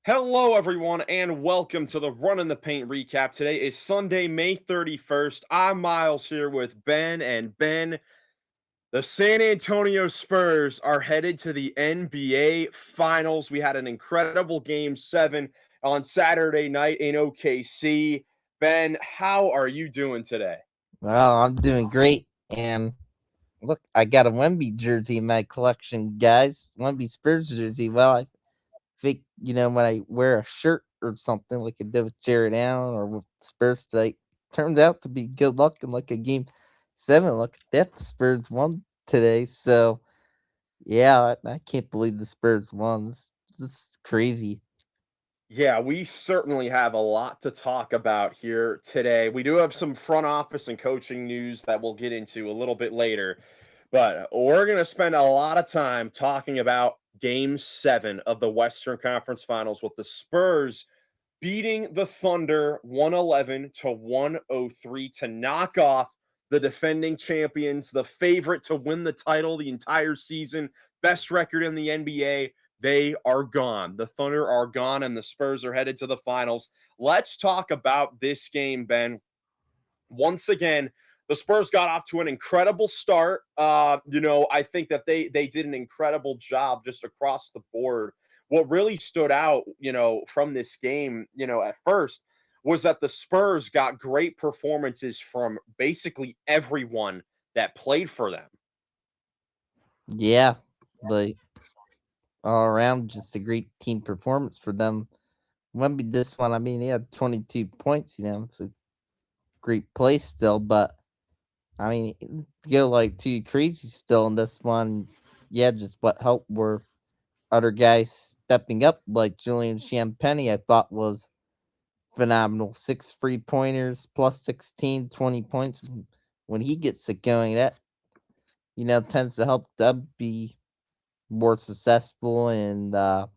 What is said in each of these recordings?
Hello, everyone, and welcome to the Run in the Paint recap. Today is Sunday, May 31st. I'm Miles here with Ben, and Ben, the San Antonio Spurs are headed to the NBA Finals. We had an incredible game 7 on Saturday night in OKC. Ben, how are you doing today? Well, I'm doing great. And look, I got a Wemby jersey in my collection, guys. Wemby Spurs jersey. Well, I think, when I wear a shirt or something like I did with Jared Allen or with Spurs today, turns out to be good luck in like a game 7. Look, that the Spurs won today. So, yeah, I can't believe the Spurs won. This is crazy. Yeah, we certainly have a lot to talk about here today. We do have some front office and coaching news that we'll get into a little bit later, but we're going to spend a lot of time talking about game 7 of the Western Conference Finals with the Spurs beating the Thunder 111 to 103 to knock off the defending champions, the favorite to win the title the entire season, best record in the NBA. They are gone. The Thunder are gone, and the Spurs are headed to the finals. Let's talk about this game, Ben. Once again, the Spurs got off to an incredible start. I think that they did an incredible job just across the board. What really stood out, from this game, at first was that the Spurs got great performances from basically everyone that played for them. Yeah, like all around, just a great team performance for them. Wemby this one, I mean, he had 22 points, it's a great play still, but I mean, to go like too crazy still in this one, yeah, just what helped were other guys stepping up, like Julian Champagny, I thought was phenomenal. 6 3 pointers, plus 16, 20 points. When he gets it going, that, tends to help them be more successful. And the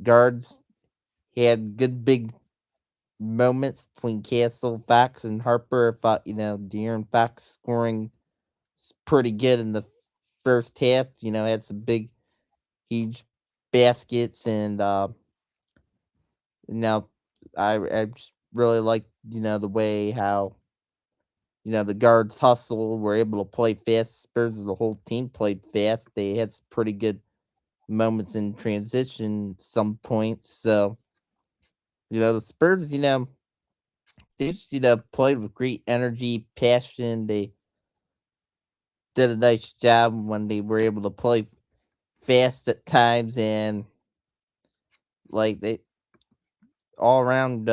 guards, he had good big moments between Castle, Fax, and Harper. I thought, De'Aaron Fax scoring pretty good in the first half. Had some big, huge baskets, and you know, I just really like the way how the guards hustle, were able to play fast. Spurs, the whole team played fast. They had some pretty good moments in transition, some points. So the Spurs, they just played with great energy, passion. They did a nice job when they were able to play fast at times, and like they all around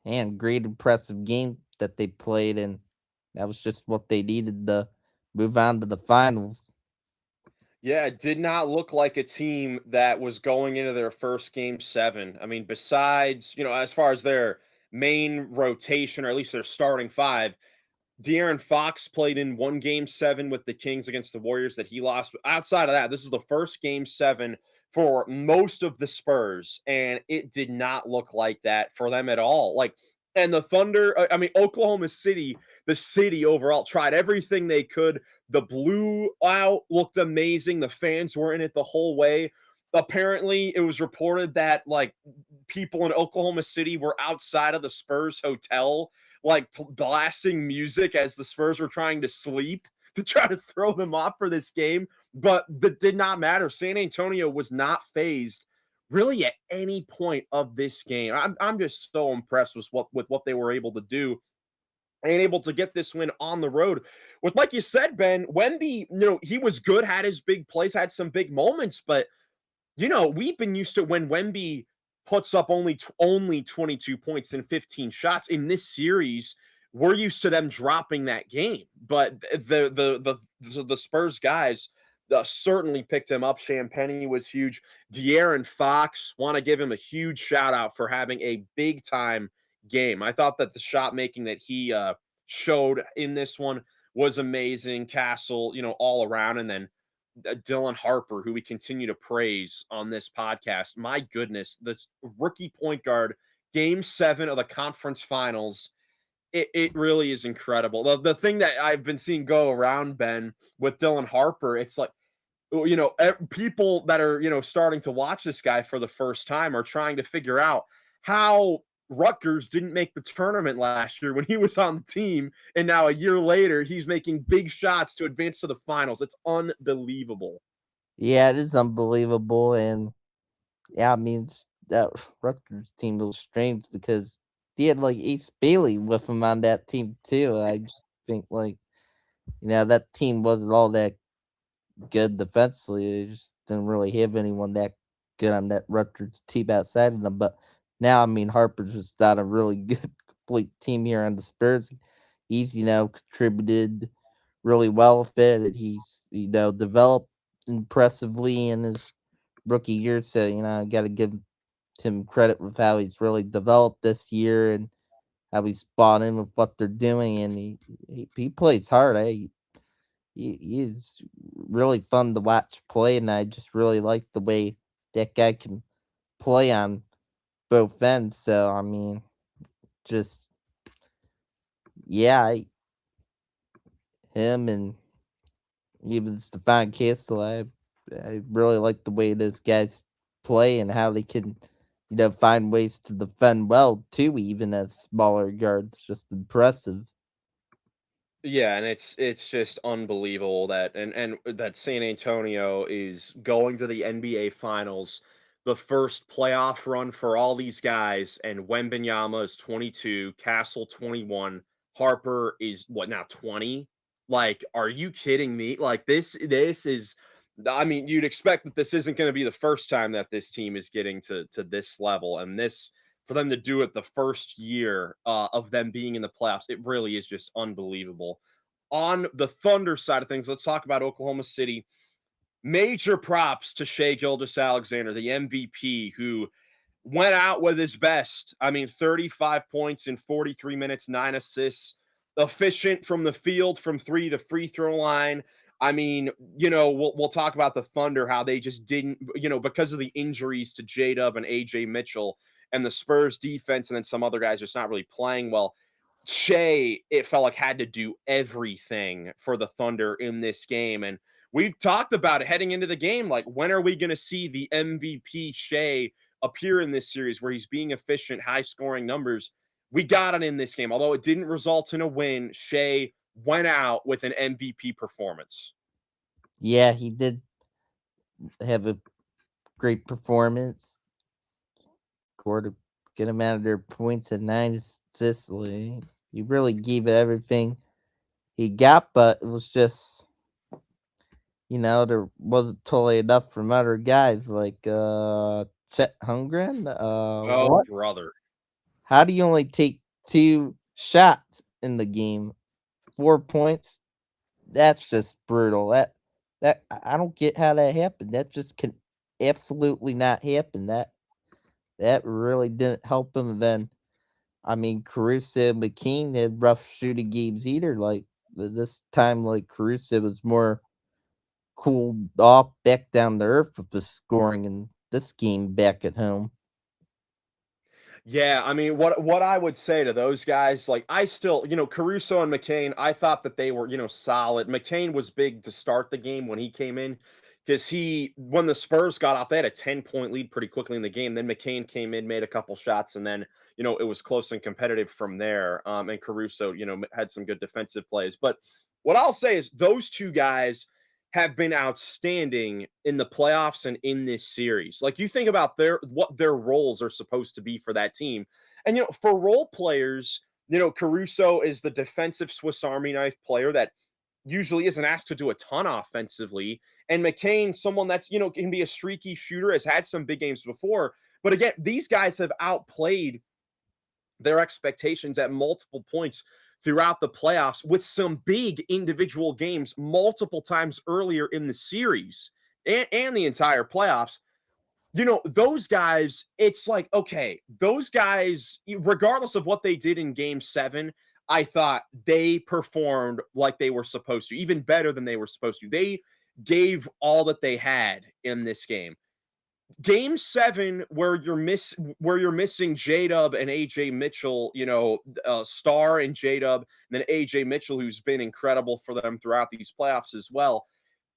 and great impressive game that they played, and that was just what they needed to move on to the finals. Yeah, it did not look like a team that was going into their first game 7. I mean, besides, as far as their main rotation, or at least their starting five, De'Aaron Fox played in one game 7 with the Kings against the Warriors that he lost. Outside of that, this is the first game 7 for most of the Spurs, and it did not look like that for them at all. And the Thunder, I mean, Oklahoma City, the city overall, tried everything they could. The blue out looked amazing. The fans were in it the whole way. Apparently, it was reported that people in Oklahoma City were outside of the Spurs hotel blasting music as the Spurs were trying to sleep to try to throw them off for this game, but that did not matter. San Antonio was not phased really at any point of this game. I'm just so impressed with what they were able to do and able to get this win on the road. With like you said, Ben, Wemby, he was good, had his big plays, had some big moments, but we've been used to when Wemby puts up only 22 points and 15 shots in this series. We're used to them dropping that game, but the Spurs guys certainly picked him up. Champagny was huge. De'Aaron Fox, want to give him a huge shout out for having a big time game. I thought that the shot making that he showed in this one was amazing. Castle, all around, and then Dylan Harper, who we continue to praise on this podcast. My goodness, this rookie point guard, game 7 of the conference finals, it really is incredible. The thing that I've been seeing go around, Ben, with Dylan Harper, it's like people that are, starting to watch this guy for the first time are trying to figure out how Rutgers didn't make the tournament last year when he was on the team, and now a year later he's making big shots to advance to the finals. It's unbelievable. Yeah, it is unbelievable, and yeah, I mean that Rutgers team was strange because he had like Ace Bailey with him on that team too. I just think like that team wasn't all that good defensively. They just didn't really have anyone that good on that Rutgers team outside of them. But now, I mean, Harper's just got a really good, complete team here on the Spurs. He's, contributed really well with it. And he's, developed impressively in his rookie year. So, I got to give him credit with how he's really developed this year and how he's bought in with what they're doing. And he plays hard. He's really fun to watch play, and I just really like the way that guy can play on both ends. So I mean, just yeah, him and even Stefan Castle, I really like the way those guys play and how they can, find ways to defend well too, even as smaller guards. Just impressive. Yeah, and it's just unbelievable that and that San Antonio is going to the NBA Finals, the first playoff run for all these guys, and Wembenyama is 22, Castle 21, Harper is what now 20? Like, are you kidding me? Like this is I mean, you'd expect that this isn't going to be the first time that this team is getting to this level, and this for them to do it the first year of them being in the playoffs, it really is just unbelievable. On the Thunder side of things, let's talk about Oklahoma City. Major props to Shea Gilgeous-Alexander, the MVP, who went out with his best. I mean, 35 points in 43 minutes, 9 assists, efficient from the field, from three, the free throw line. I mean, we'll talk about the Thunder, how they just didn't, because of the injuries to J Dub and AJ Mitchell and the Spurs defense, and then some other guys just not really playing well. Shea, it felt like had to do everything for the Thunder in this game. And we've talked about it heading into the game. Like, when are we going to see the MVP Shea appear in this series where he's being efficient, high scoring numbers? We got it in this game. Although it didn't result in a win, Shea went out with an MVP performance. Yeah, he did have a great performance. Scored a good amount of their points at 9 assists. He really gave it everything he got, but it was just, there wasn't totally enough from other guys like Chet Hungren. Oh, What? brother. How do you only take 2 shots in the game? 4 points? That's just brutal. I don't get how that happened. That just can absolutely not happen. That really didn't help him. Then I mean, Caruso and McKean had rough shooting games either. Like this time, like Caruso was more cooled off, back down to earth with the scoring in this game back at home. Yeah, I mean, what I would say to those guys, like I still, Caruso and McCain, I thought that they were, solid. McCain was big to start the game when he came in because when the Spurs got off, they had a 10-point lead pretty quickly in the game. Then McCain came in, made a couple shots, and then, it was close and competitive from there. And Caruso, had some good defensive plays. But what I'll say is those two guys have been outstanding in the playoffs and in this series. Like, you think about what their roles are supposed to be for that team. And for role players, Caruso is the defensive Swiss Army knife player that usually isn't asked to do a ton offensively. And McCain, someone that's, can be a streaky shooter, has had some big games before. But again, these guys have outplayed their expectations at multiple points throughout the playoffs with some big individual games multiple times earlier in the series and the entire playoffs. Those guys, it's like, okay, those guys, regardless of what they did in game 7, I thought they performed like they were supposed to, even better than they were supposed to. They gave all that they had in this game. Game 7, where you're missing J Dub and AJ Mitchell, Star and J Dub, and then AJ Mitchell, who's been incredible for them throughout these playoffs as well.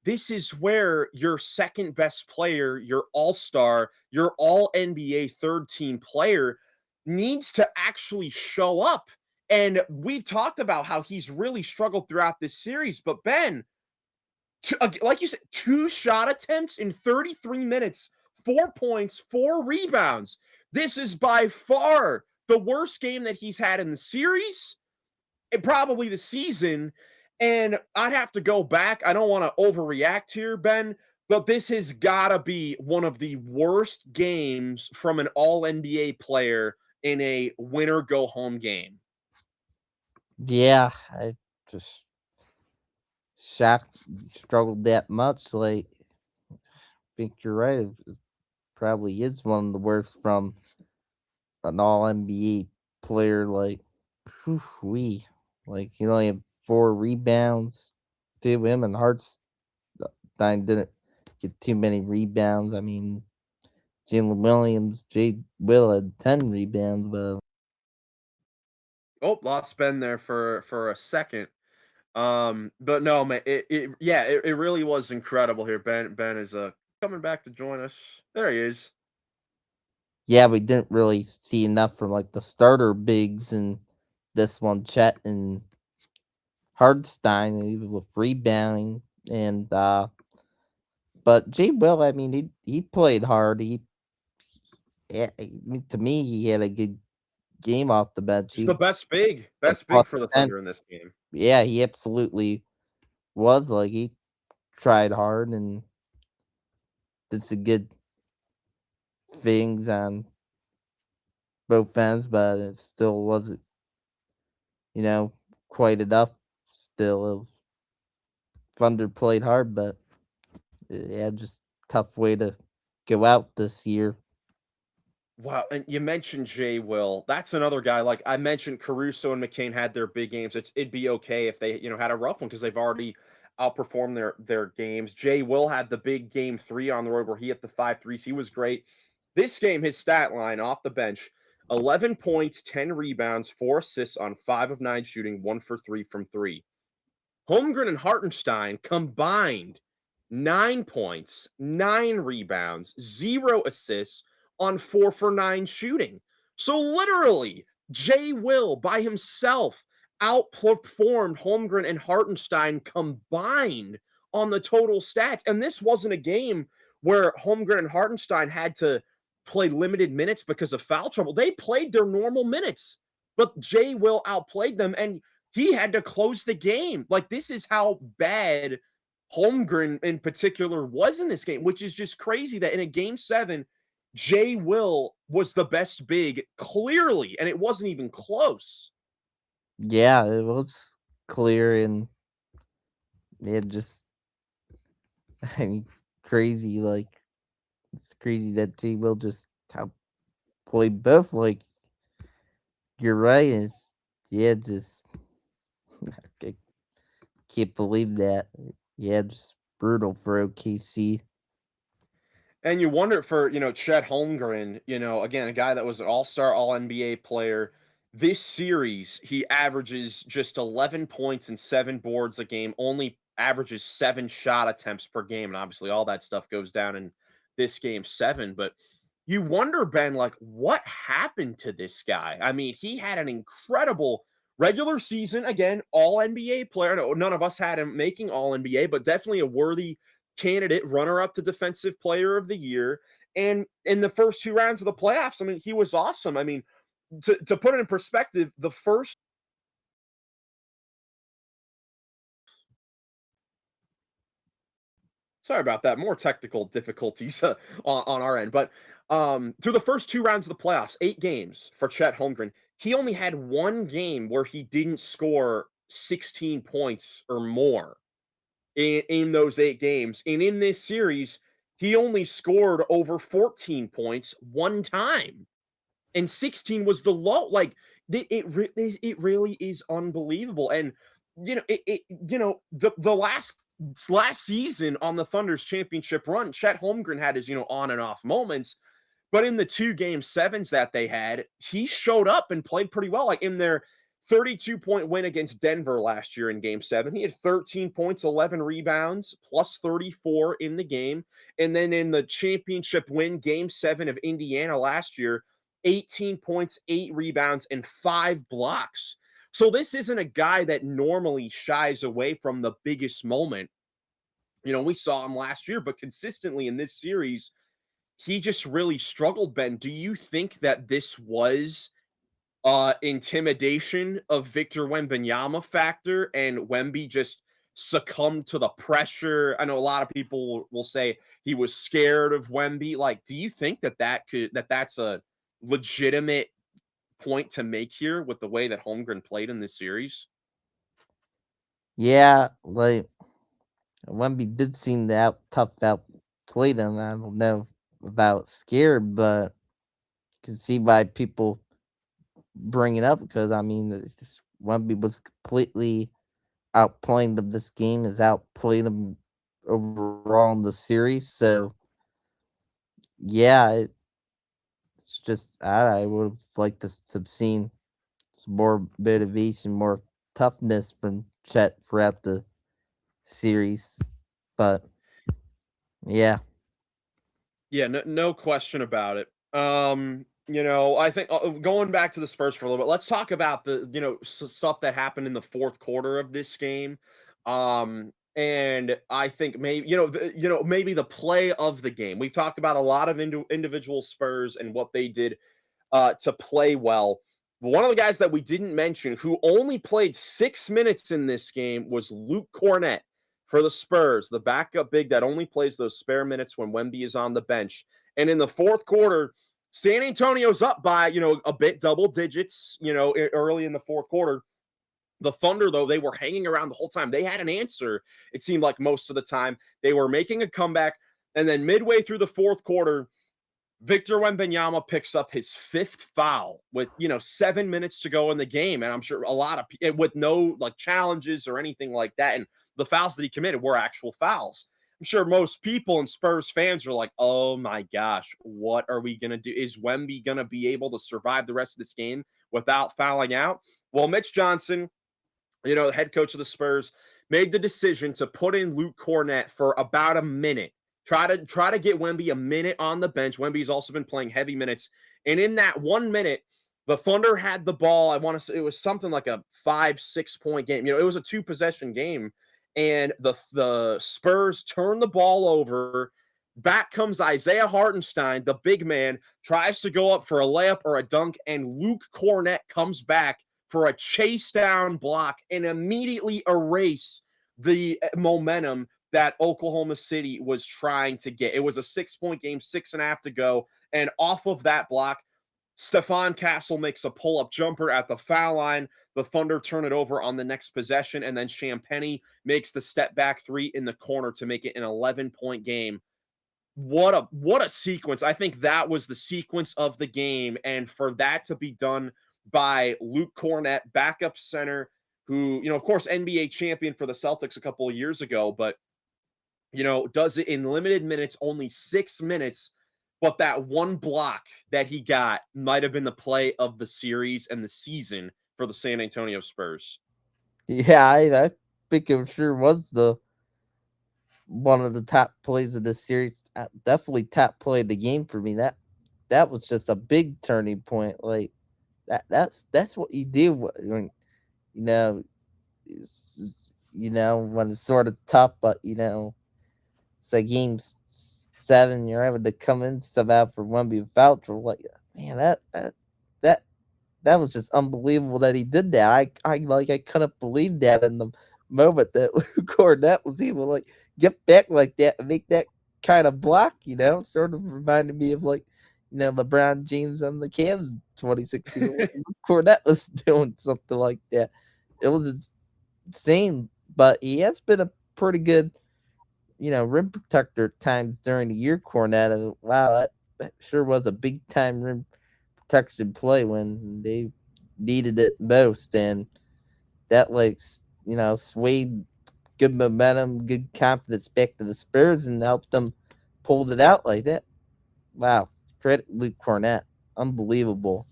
this is where your second best player, your all-star, your all NBA third team player needs to actually show up. And we've talked about how he's really struggled throughout this series, but Ben, like you said, 2 shot attempts in 33 minutes, 4 points, 4 rebounds. This is by far the worst game that he's had in the series and probably the season. And I'd have to go back. I don't want to overreact here, Ben, but this has got to be one of the worst games from an all NBA player in a winner go home game. Yeah, I just shocked struggled that much. Like, I think you're right. It probably is one of the worst from an all NBA player. Like, whew, we like he only had 4 rebounds. To him and Hartstein didn't get too many rebounds. I mean, Jalen Williams, Jay Will had 10 rebounds, but Oh, lost Ben there for a second. But no, man, it really was incredible here. Ben is coming back to join us. There he is. yeah, we didn't really see enough from like the starter bigs and this one, Chet and Hardstein, even with rebounding and but Jay Will, I mean, he played hard. Yeah, I mean, to me, he had a good game off the bench. He's He the was like best big plus for the 10. Thunder in this game. Yeah, he absolutely was. Like he tried hard and did some good things on both ends, but it still wasn't, you know, quite enough. Still, Thunder played hard, but yeah, just tough way to go out this year. Wow, and you mentioned Jay Will. That's another guy. Like I mentioned, Caruso and McCain had their big games. It'd be okay if they, had a rough one because they've already outperformed their games. Jay Will had the big game 3 on the road where he hit the 5 threes. He was great. This game, his stat line off the bench: 11 points, 10 rebounds, 4 assists on 5 of 9 shooting, 1 for 3 from three. Holmgren and Hartenstein combined 9 points, 9 rebounds, 0 assists on 4 for 9 shooting. So literally, Jay Will by himself outperformed Holmgren and Hartenstein combined on the total stats. And this wasn't a game where Holmgren and Hartenstein had to play limited minutes because of foul trouble. They played their normal minutes, but Jay Will outplayed them. And he had to close the game. Like, this is how bad Holmgren in particular was in this game, which is just crazy that in a game 7, Jay Will was the best big clearly, and it wasn't even close. Yeah, it was clear and it just, I mean, crazy. Like it's crazy that J Will just outplayed both. Like you're right. It's, yeah, just I can't believe that. Yeah, just brutal for OKC. And you wonder for, Chet Holmgren, again, a guy that was an all-star, all NBA player. This series, he averages just 11 points and 7 boards a game, only averages 7 shot attempts per game. And obviously all that stuff goes down in this game 7. But you wonder, Ben, like, what happened to this guy? I mean, he had an incredible regular season. Again, all NBA player. No, none of us had him making all NBA, but definitely a worthy candidate, runner up to defensive player of the year. And in the first 2 rounds of the playoffs, I mean, he was awesome. I mean, to put it in perspective, the first, sorry about that, more technical difficulties on our end, but through the first 2 rounds of the playoffs, 8 games for Chet Holmgren, he only had 1 game where he didn't score 16 points or more in those 8 games. And in this series, he only scored over 14 points 1 time, and 16 was the low. Like it really is unbelievable. And the last season on the Thunder's championship run, Chet Holmgren had his on and off moments, but in the 2 game 7s that they had, he showed up and played pretty well. Like in their 32-point win against Denver last year in game 7. He had 13 points, 11 rebounds, plus 34 in the game. And then in the championship win, game 7 of Indiana last year, 18 points, 8 rebounds, and 5 blocks. So this isn't a guy that normally shies away from the biggest moment. We saw him last year, but consistently in this series, he just really struggled, Ben. Do you think that this was intimidation of Victor Wembanyama factor and Wemby just succumbed to the pressure? I know a lot of people will say he was scared of Wemby. Like, do you think that's a legitimate point to make here with the way that Holmgren played in this series? Yeah, like Wemby did seem to outplay them. I don't know about scared, but can see why people bring it up because I mean Wemby was completely outplaying them. This game has outplayed them overall in the series. So yeah, it's just I would have liked to have seen some more motivation, more toughness from Chet throughout the series. But yeah, Yeah, no question about it. I think going back to the Spurs for a little bit, let's talk about the, stuff that happened in the fourth quarter of this game. And I think maybe, maybe the play of the game. We've talked about a lot of individual Spurs and what they did to play well. One of the guys that we didn't mention who only played 6 minutes in this game was Luke Cornett for the Spurs, the backup big that only plays those spare minutes when Wemby is on the bench. And in the fourth quarter, San Antonio's up by, a bit double digits, early in the fourth quarter. The Thunder, though, they were hanging around the whole time. They had an answer, it seemed like most of the time. They were making a comeback. And then midway through the fourth quarter, Victor Wembanyama picks up his 5th foul with, 7 minutes to go in the game. And I'm sure a lot of with no like challenges or anything like that. And the fouls that he committed were actual fouls. I'm sure most people and Spurs fans are like, oh my gosh, what are we going to do? Is Wemby going to be able to survive the rest of this game without fouling out? Well, Mitch Johnson, the head coach of the Spurs, made the decision to put in Luke Cornett for about a minute. Try to get Wemby a minute on the bench. Wemby's also been playing heavy minutes. And in that 1 minute, the Thunder had the ball. I want to say it was something like a 5-6 point game. It was a 2-possession game. And the Spurs turned the ball over. Back comes Isaiah Hartenstein, the big man, tries to go up for a layup or a dunk, and Luke Cornett comes back for a chase down block and immediately erase the momentum that Oklahoma City was trying to get. It was a 6-point game, 6.5 to go. And off of that block, Stephon Castle makes a pull-up jumper at the foul line. The Thunder turn it over on the next possession, and then Champagnie makes the step-back 3 in the corner to make it an 11-point game. What a sequence. I think that was the sequence of the game, and for that to be done by Luke Cornett, backup center, who, of course, NBA champion for the Celtics a couple of years ago, but does it in limited minutes, only 6 minutes. But that one block that he got might have been the play of the series and the season for the San Antonio Spurs. yeah, I think it sure was the one of the top plays of the series. Definitely top play of the game for me. That was just a big turning point. Like that's what you do when you know when it's sort of tough, but it's like game 7, you're able to come in somehow for Wemby foul trouble. Like man, that that was just unbelievable that he did that. I couldn't believe that in the moment that Luke Cornett was able to like get back like that and make that kind of block. Sort of reminded me of like LeBron James on the Cavs 2016. Luke Cornett was doing something like that. It was insane, but he has been a pretty good rim protector at times during the year. Cornett, wow, that sure was a big time rim protection play when they needed it most, and that like swayed good momentum, good confidence back to the Spurs and helped them pull it out like that. Wow, credit Luke Cornett, unbelievable.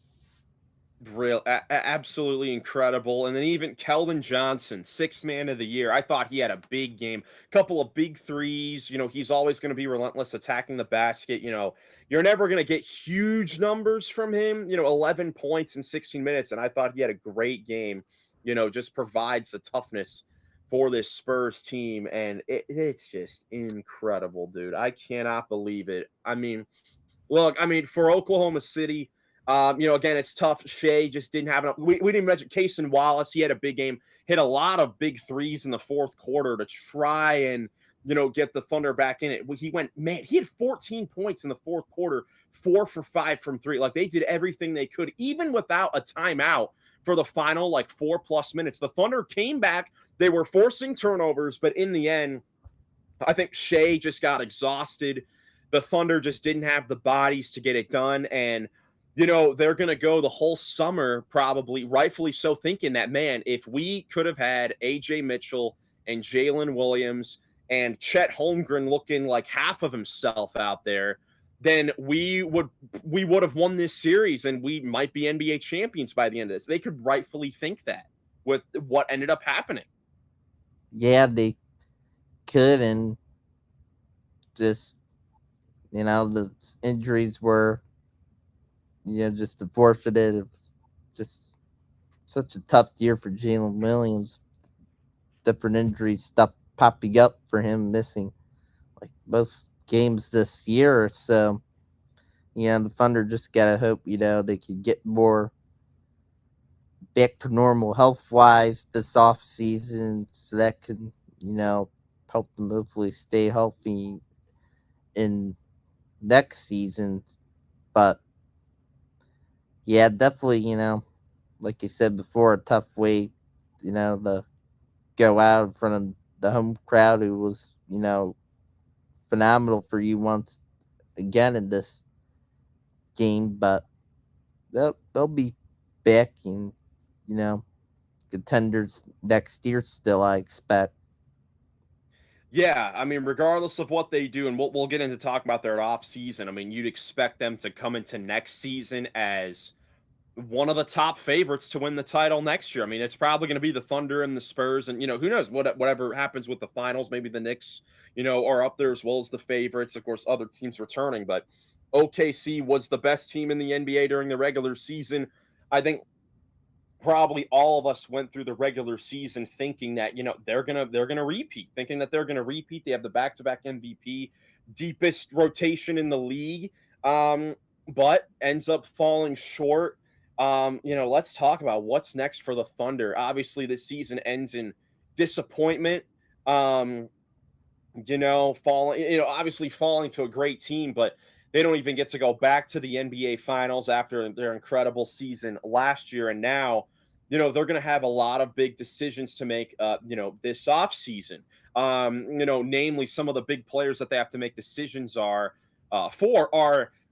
Absolutely incredible. And then even Keldon Johnson, sixth man of the year. I thought he had a big game, couple of big threes. He's always going to be relentless attacking the basket. You're never going to get huge numbers from him. 11 points in 16 minutes, and I thought he had a great game. Just provides the toughness for this Spurs team, and it's just incredible, dude. I cannot believe it. I mean, look, for Oklahoma City, again, it's tough. Shea just didn't have enough. We didn't mention Cason Wallace. He had a big game, hit a lot of big threes in the fourth quarter to try and get the Thunder back in it. He went, man, he had 14 points in the fourth quarter, 4 for 5 from three. Like they did everything they could, even without a timeout for the final like 4+ minutes. The Thunder came back. They were forcing turnovers, but in the end, I think Shea just got exhausted. The Thunder just didn't have the bodies to get it done. And, they're going to go the whole summer, probably rightfully so, thinking that, man, if we could have had AJ Mitchell and Jalen Williams and Chet Holmgren looking like half of himself out there, then we would have won this series and we might be NBA champions by the end of this. They could rightfully think that with what ended up happening. Yeah, they could, and just the injuries were just unfortunate. It was just such a tough year for Jalen Williams. Different injuries stuff popping up for him, missing like most games this year. So the Thunder just gotta hope they can get more back to normal health wise this off season, so that can help them hopefully stay healthy in next season. But yeah, definitely like you said before, a tough way to go out in front of the home crowd, who was phenomenal for you once again in this game. But they'll be back in contenders next year still, I expect. Yeah, regardless of what they do, and we'll get into talking about their off season. You'd expect them to come into next season as one of the top favorites to win the title next year. It's probably going to be the Thunder and the Spurs, and who knows whatever happens with the finals. Maybe the Knicks, are up there as well as the favorites. Of course, other teams returning, but OKC was the best team in the NBA during the regular season. I think probably all of us went through the regular season thinking that they're gonna repeat, thinking that they're gonna repeat. They have the back-to-back MVP, deepest rotation in the league, but ends up falling short. Let's talk about what's next for the Thunder. Obviously, this season ends in disappointment. Um, falling, obviously falling to a great team, but they don't even get to go back to the NBA finals after their incredible season last year. And now, they're going to have a lot of big decisions to make, this off season. Namely some of the big players that they have to make decisions are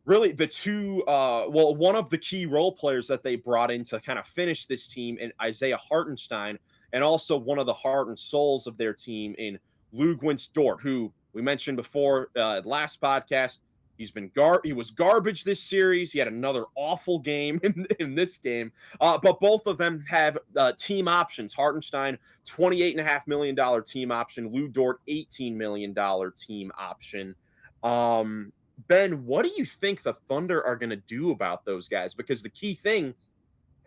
really the two, one of the key role players that they brought in to kind of finish this team in Isaiah Hartenstein, and also one of the heart and souls of their team in Lugwins Dort, who we mentioned before last podcast. He was garbage this series. He had another awful game in this game. But both of them have team options. Hartenstein, $28.5 million team option. Lou Dort, $18 million team option. Ben, what do you think the Thunder are going to do about those guys? Because the key thing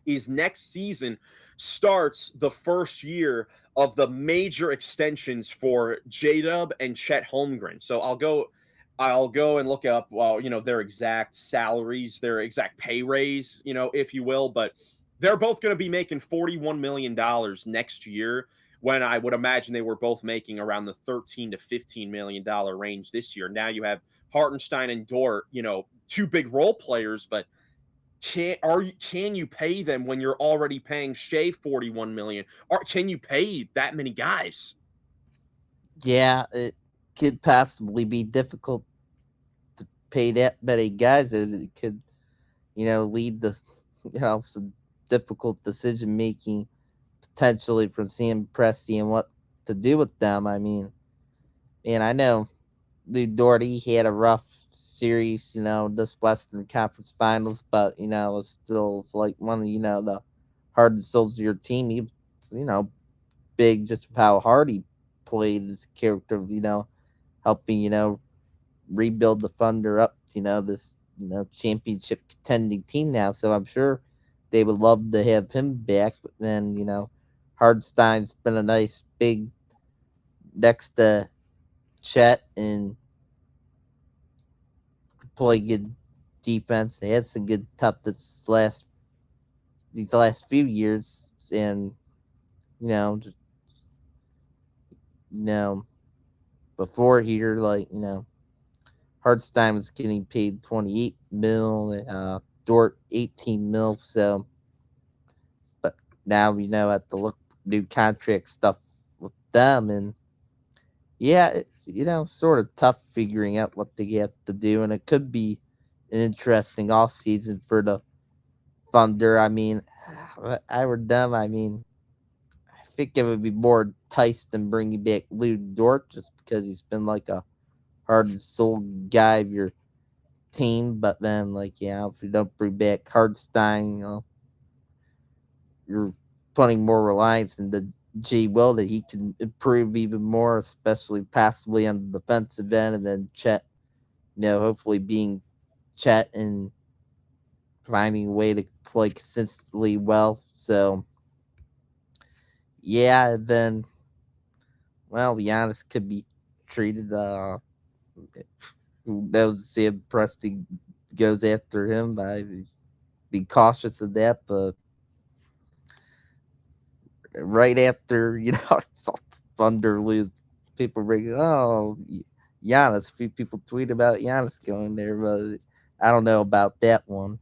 is next season starts the first year of the major extensions for J-Dub and Chet Holmgren. So I'll go and look up their exact salaries, their exact pay raise, if you will, but they're both going to be making $41 million next year, when I would imagine they were both making around the $13 to $15 million range this year. Now you have Hartenstein and Dort, two big role players, but can you pay them when you're already paying Shea 41 million? Or can you pay that many guys? Yeah, it could possibly be difficult to pay that many guys, and it could lead to some difficult decision making potentially from Sam Presti and what to do with them. I mean, and I know Lou Doherty had a rough series, this Western Conference Finals, but it's still like one of the heart and souls of your team. He was, big just with how hard he played his character of helping rebuild the Thunder up to, this championship contending team now. So I'm sure they would love to have him back. But then Hardstein's been a nice big next to Chet and play good defense. They had some good toughness these last few years, and just you know before here, like Hardstein was getting paid 28 mil, Dort 18 mil. So, but now at the look new contract stuff with them, and yeah, it's sort of tough figuring out what they have to do, and it could be an interesting off season for the Thunder. I mean, if I were them, I mean, I think it would be more enticed than bringing back Lou Dort just because he's been like a heart and soul guy of your team. But then, like, if you don't bring back Hardstein, you're putting more reliance in the G Will that he can improve even more, especially passively on the defensive end, and then Chet, hopefully being Chet and finding a way to play consistently well. So yeah, then Giannis could be treated. Who knows? Sam Presti goes after him. I be cautious of that, but right after saw Thunder lose, people bring Giannis. Few people tweet about Giannis going there, but I don't know about that one.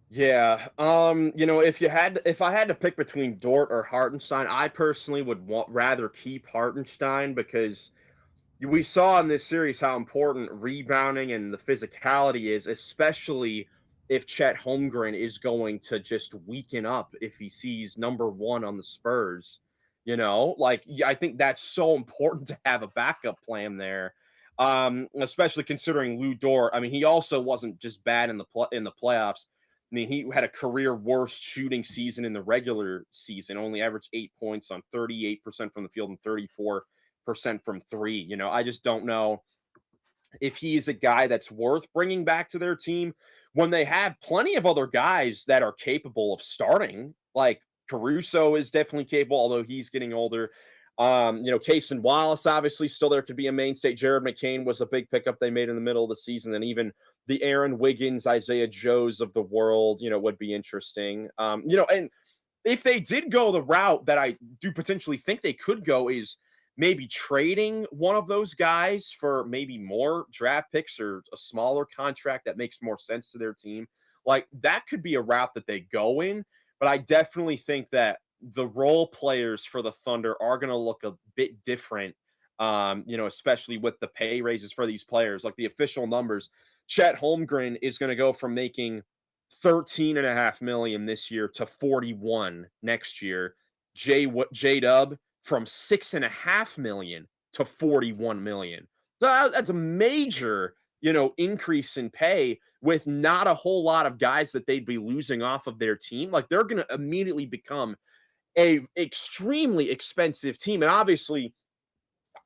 Yeah. If I had to pick between Dort or Hartenstein, I personally would rather keep Hartenstein because we saw in this series how important rebounding and the physicality is, especially if Chet Holmgren is going to just weaken up if he sees number one on the Spurs. I think that's so important to have a backup plan there. Especially considering Lou Dort. I mean, he also wasn't just bad in the playoffs. I mean, he had a career worst shooting season in the regular season, only averaged 8 points on 38% from the field and 34% from three. I just don't know if he's a guy that's worth bringing back to their team when they have plenty of other guys that are capable of starting. Like Caruso is definitely capable, although he's getting older. Cason Wallace obviously still there could be a mainstay. Jared McCain was a big pickup they made in the middle of the season, and even the Aaron Wiggins, Isaiah Joes of the world, would be interesting. And if they did go the route that I do potentially think they could go is maybe trading one of those guys for maybe more draft picks or a smaller contract that makes more sense to their team. Like that could be a route that they go in, but I definitely think that the role players for the Thunder are going to look a bit different. Especially with the pay raises for these players, like the official numbers. Chet Holmgren is going to go from making 13.5 million this year to 41 next year. J Dub from 6.5 million to 41 million. So that's a major, increase in pay with not a whole lot of guys that they'd be losing off of their team. Like they're going to immediately become a extremely expensive team. And obviously,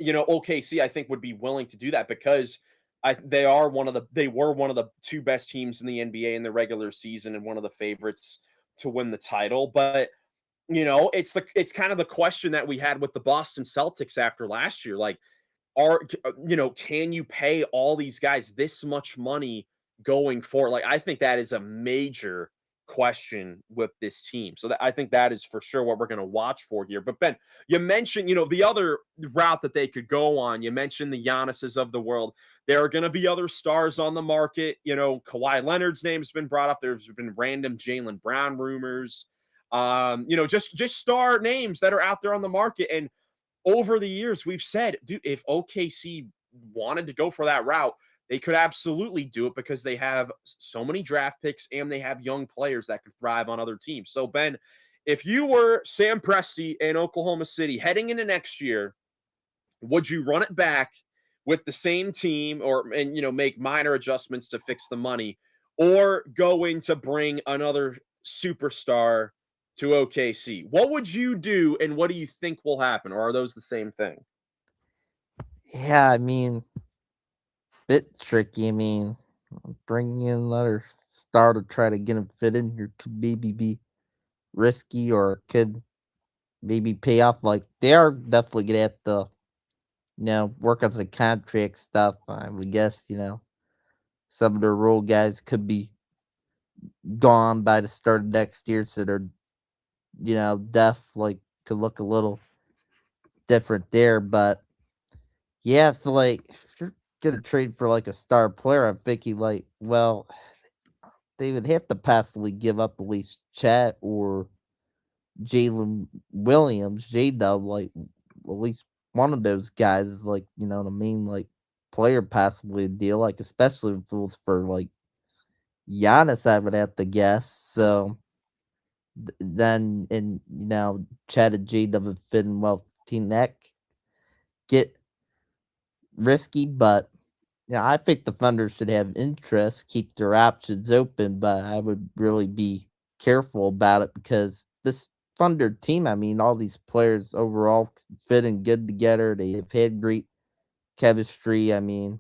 OKC I think would be willing to do that because they were one of the two best teams in the NBA in the regular season and one of the favorites to win the title. But it's kind of the question that we had with the Boston Celtics after last year. Like, can you pay all these guys this much money going forward? Like, I think that is a major question with this team. So I think that is for sure what we're going to watch for here. But Ben, you mentioned, the other route that they could go on. You mentioned the Giannis's of the world. There are going to be other stars on the market. Kawhi Leonard's name's been brought up. There's been random Jaylen Brown rumors. Just star names that are out there on the market. And over the years, we've said, dude, if OKC wanted to go for that route, they could absolutely do it because they have so many draft picks and they have young players that could thrive on other teams. So, Ben, if you were Sam Presti in Oklahoma City heading into next year, would you run it back with the same team, or and make minor adjustments to fix the money, or going to bring another superstar to OKC? What would you do, and what do you think will happen, or are those the same thing? Yeah, I mean, bit tricky. I mean, bringing in another star to try to get him fit in here could maybe be risky, or could maybe pay off. Like they are definitely gonna have to, work on some contract stuff. I would guess, some of the role guys could be gone by the start of next year, so they're, depth like could look a little different there. But yeah, so like if you're gonna trade for like a star player, I'm thinking like, well, they would have to possibly give up at least Chat or Jalen Williams, J Dub, like at least one of those guys is like, the main like player possibly a deal, like especially if it was for like Giannis, I would have to guess. So then and Chad and J Dub would fit in well with the team that get risky, but yeah, I think the Thunder should have interest, keep their options open, but I would really be careful about it because this Thunder team, I mean, all these players overall fit in good together. They have had great chemistry. I mean,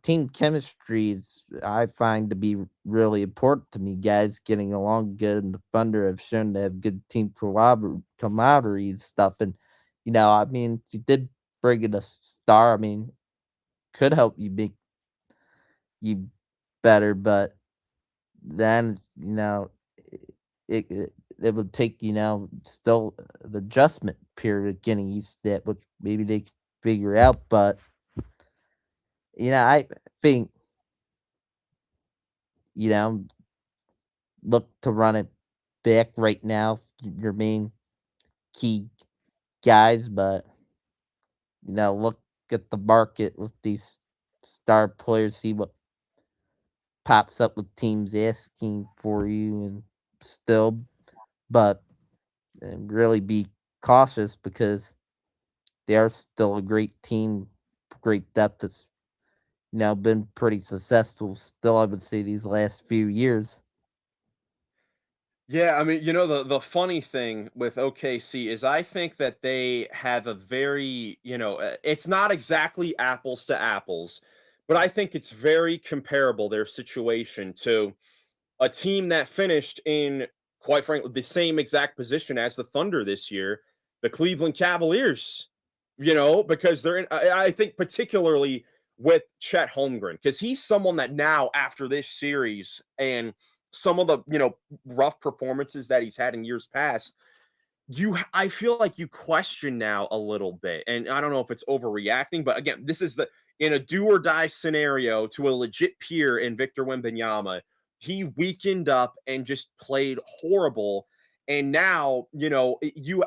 team chemistry is I find to be really important to me. Guys getting along good, and the Thunder have shown to have good team camaraderie and stuff. And I mean, you did bring in a star. I mean, could help you make you better, but then, it would take, still an adjustment period of getting used to that, which maybe they could figure out. But, I think, you know, look to run it back right now, your main key guys, but, look at the market with these star players, see what pops up with teams asking for you and still, but and really be cautious because they are still a great team, great depth that's been pretty successful still, I would say, these last few years. Yeah, I mean, the funny thing with OKC is I think that they have a very, it's not exactly apples to apples, but I think it's very comparable, their situation, to a team that finished in, quite frankly, the same exact position as the Thunder this year, the Cleveland Cavaliers. Because they're in, I think particularly with Chet Holmgren, because he's someone that now, after this series and some of the rough performances that he's had in years past, I feel like you question now a little bit, and I don't know if it's overreacting, but again, this is the in a do or die scenario to a legit peer in Victor Wembanyama. He weakened up and just played horrible, and now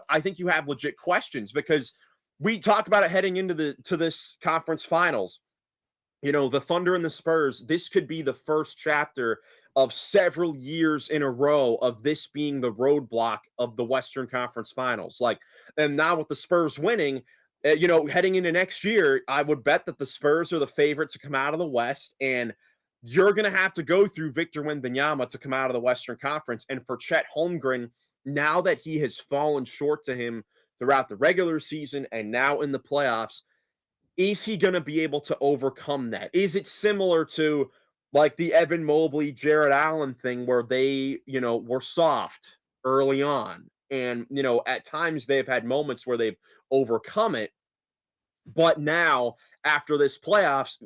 I think you have legit questions because we talked about it heading into this conference finals. The Thunder and the Spurs, this could be the first chapter of several years in a row of this being the roadblock of the Western Conference Finals. Like, and now with the Spurs winning, heading into next year, I would bet that the Spurs are the favorite to come out of the West, and you're going to have to go through Victor Wembanyama to come out of the Western Conference. And for Chet Holmgren, now that he has fallen short to him throughout the regular season and now in the playoffs, is he going to be able to overcome that? Is it similar to like the Evan Mobley, Jared Allen thing where they, were soft early on? And, at times they've had moments where they've overcome it. But now, after this playoffs,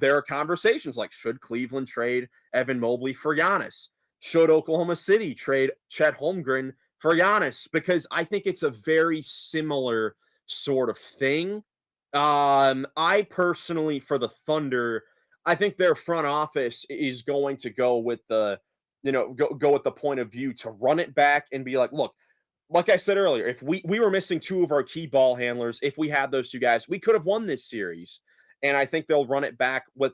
there are conversations like, should Cleveland trade Evan Mobley for Giannis? Should Oklahoma City trade Chet Holmgren for Giannis? Because I think it's a very similar sort of thing. I personally, for the Thunder, I think their front office is going to go with go with the point of view to run it back and be look, like I said earlier, if we were missing two of our key ball handlers, if we had those two guys, we could have won this series. And I think they'll run it back with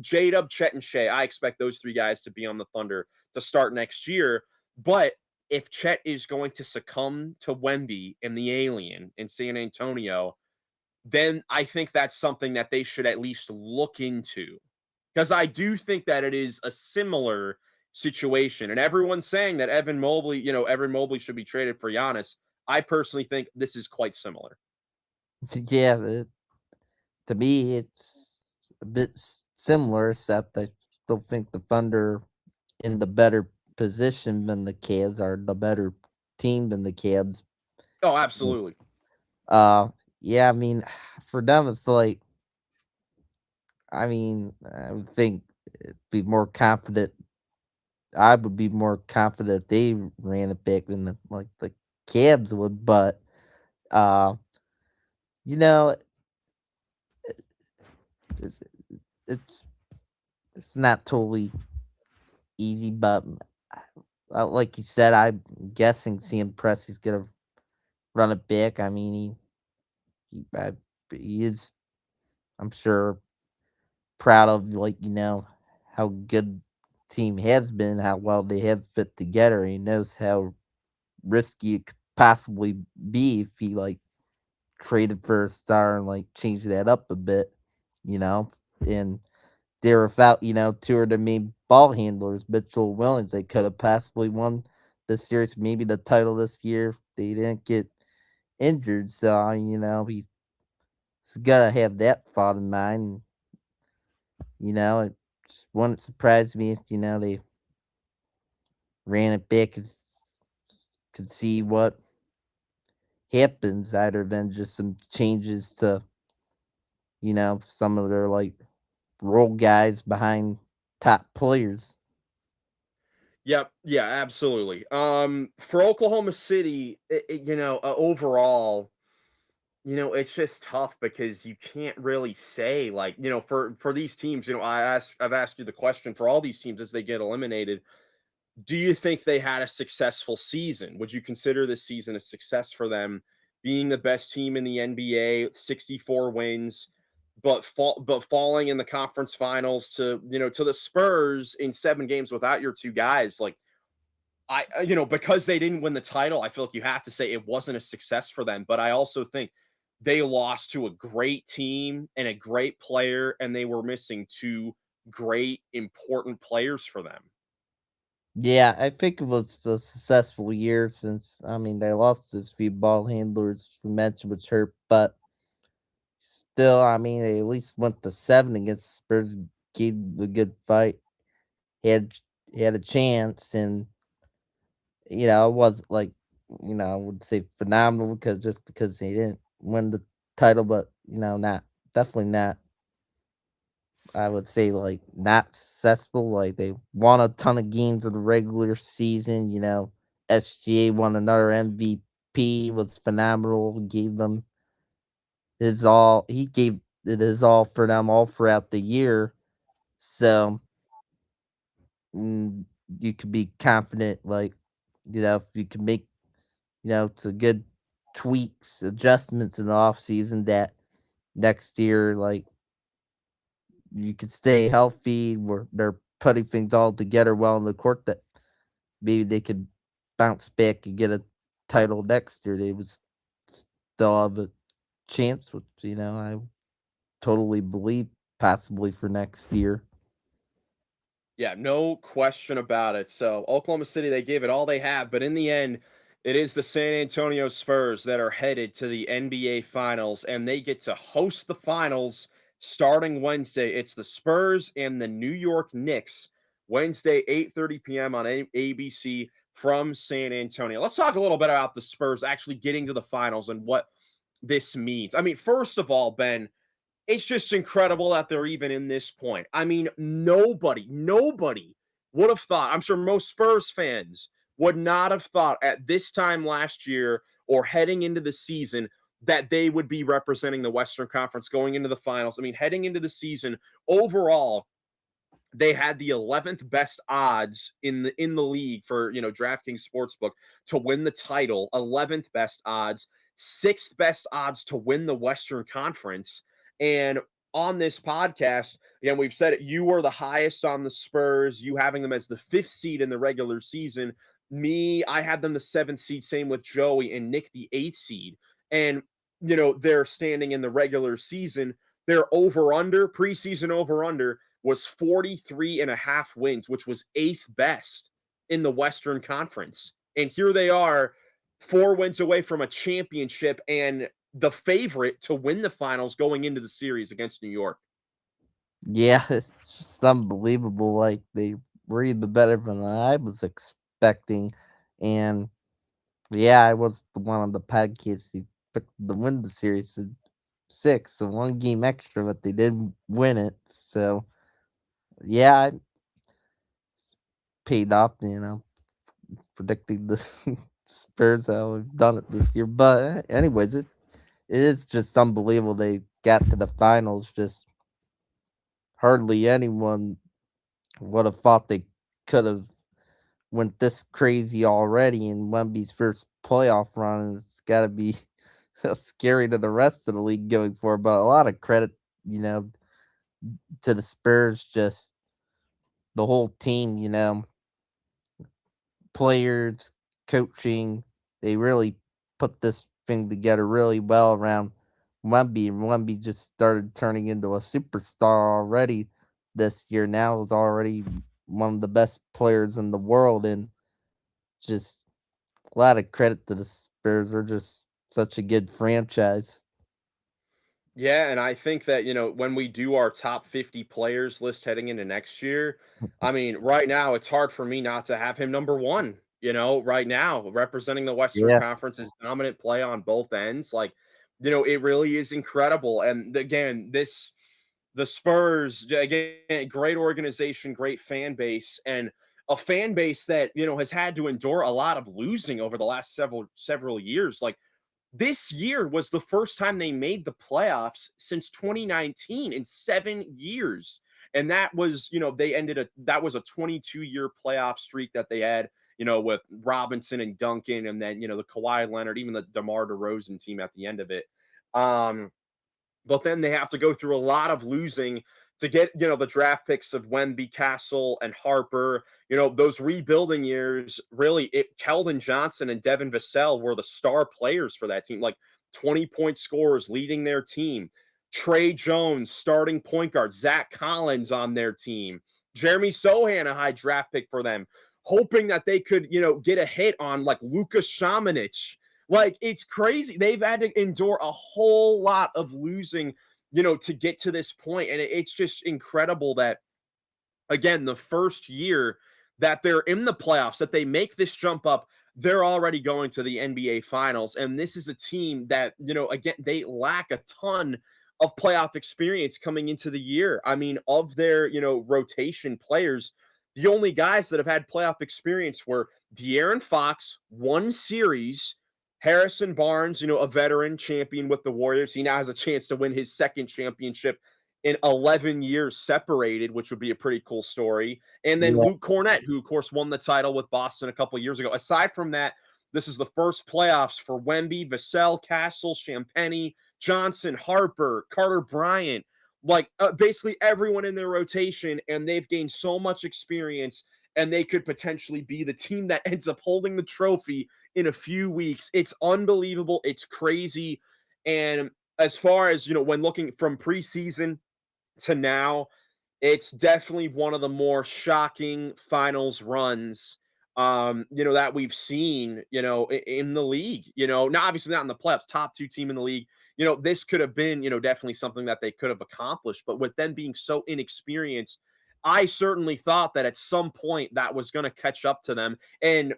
J-Dub, Chet, and Shea. I expect those three guys to be on the Thunder to start next year. But if Chet is going to succumb to Wemby and the alien in San Antonio, then I think that's something that they should at least look into. Because I do think that it is a similar situation. And everyone's saying that Evan Mobley should be traded for Giannis. I personally think this is quite similar. Yeah, to me, it's a bit similar, except I still think the Thunder in the better position than the Cavs are the better team than the Cavs. Oh, Mm. absolutely. Uh, yeah, I mean, for them, it's like, I mean, I would think be more confident. I would be more confident they ran it back than the Cavs would, but uh, you know, it, it's it's not totally easy, but like you said, I'm guessing Sam Presti's gonna run it back. I mean, he is, I'm sure, proud of how good team has been, how well they have fit together. He knows how risky it could possibly be if he traded for a star and changed that up a bit, you know. And they're without two of the main ball handlers, Mitchell Williams. They could have possibly won the series, maybe the title this year. If they didn't get injured, so he's gotta have that thought in mind. It just wouldn't surprise me if they ran it back and could see what happens, either than just some changes to some of their role guys behind top players. Yep. Yeah, absolutely. For Oklahoma City, overall, it's just tough because you can't really say for these teams, I've asked you the question for all these teams as they get eliminated. Do you think they had a successful season? Would you consider this season a success for them, being the best team in the NBA, 64 wins, but falling in the conference finals to the Spurs in 7 games without your two guys? Like because they didn't win the title, I feel like you have to say it wasn't a success for them. But I also think they lost to a great team and a great player, and they were missing two great important players for them. Yeah, I think it was a successful year since I mean they lost a few ball handlers who mentioned was hurt, but still, I mean they at least went to 7 against Spurs, gave a good fight, had had a chance, and it was I would say phenomenal because they didn't win the title, but not definitely not. I would say not successful. Like they won a ton of games in the regular season. SGA won another MVP. Was phenomenal. Gave them his all. He gave it his all for them all throughout the year. So mm, you could be confident, if you can make some good tweaks, adjustments in the off season that next year, you could stay healthy. Where they're putting things all together well in the court that maybe they could bounce back and get a title next year. They was still have a chance, which I totally believe possibly for next year. Yeah, no question about it. So Oklahoma City, they gave it all they have, but in the end, it is the San Antonio Spurs that are headed to the NBA Finals, and they get to host the finals starting Wednesday. It's the Spurs and the New York Knicks, Wednesday, 8:30 p.m. on ABC from San Antonio. Let's talk a little bit about the Spurs actually getting to the finals and what this means. I mean, first of all, Ben, it's just incredible that they're even in this point. I mean, nobody would have thought. I'm sure most Spurs fans would not have thought at this time last year or heading into the season that they would be representing the Western Conference going into the finals. I mean, heading into the season overall, they had the 11th best odds in the league for DraftKings Sportsbook to win the title. 11th best odds, sixth best odds to win the Western Conference. And on this podcast, again, we've said it, you were the highest on the Spurs, you having them as the 5th seed in the regular season. Me, I had them the 7th seed, same with Joey, and Nick the 8th seed. And their standing in the regular season, their over under preseason over under was 43 and a half wins, which was eighth best in the Western Conference. And here they are, 4 wins away from a championship and the favorite to win the finals going into the series against New York. Yeah, it's just unbelievable. Like they were even better than I was expecting. And yeah, I was the one on the podcast who picked the win the series in six, so one game extra, but they didn't win it. So yeah, it paid off, predicting the Spurs how we've done it this year. But anyways, it is just unbelievable they got to the finals. Just hardly anyone would have thought they could have went this crazy already in Wemby's first playoff run. It's got to be scary to the rest of the league going forward. But a lot of credit, you know, to the Spurs, just the whole team, players, coaching. They really put this thing together really well around Wemby. And Wemby just started turning into a superstar already this year. Now is already one of the best players in the world, and just a lot of credit to the Spurs. They're just such a good franchise. Yeah, and I think that, when we do our top 50 players list heading into next year, I mean, right now it's hard for me not to have him number one, right now, representing the Western Yeah, Conference's dominant play on both ends. Like, it really is incredible. And again, the Spurs, again, great organization, great fan base, and a fan base that, has had to endure a lot of losing over the last several years. Like, this year was the first time they made the playoffs since 2019 in 7 years. And that was, that was a 22-year playoff streak that they had, with Robinson and Duncan, and then, the Kawhi Leonard, even the DeMar DeRozan team at the end of it. Um, but then they have to go through a lot of losing to get, the draft picks of Wemby, Castle, and Harper. Those rebuilding years, really, Keldon Johnson and Devin Vassell were the star players for that team, like 20-point scorers leading their team. Trey Jones, starting point guard, Zach Collins on their team, Jeremy Sohan, a high draft pick for them, hoping that they could, get a hit on like Lukas Shamanich. Like, it's crazy. They've had to endure a whole lot of losing, to get to this point. And it's just incredible that, again, the first year that they're in the playoffs, that they make this jump up, they're already going to the NBA finals. And this is a team that, again, they lack a ton of playoff experience coming into the year. I mean, of their, rotation players, the only guys that have had playoff experience were De'Aaron Fox, one series, Harrison Barnes, a veteran champion with the Warriors. He now has a chance to win his second championship in 11 years separated, which would be a pretty cool story. And then yeah, Luke Cornett, who, of course, won the title with Boston a couple years ago. Aside from that, this is the first playoffs for Wemby, Vassell, Castle, Champagny, Johnson, Harper, Carter Bryant, like basically everyone in their rotation. And they've gained so much experience, and they could potentially be the team that ends up holding the trophy in a few weeks. It's unbelievable. It's crazy. And as far as, when looking from preseason to now, it's definitely one of the more shocking finals runs that we've seen, in the league. Now obviously not in the playoffs, top two team in the league. This could have been, definitely something that they could have accomplished, but with them being so inexperienced, I certainly thought that at some point that was going to catch up to them. And,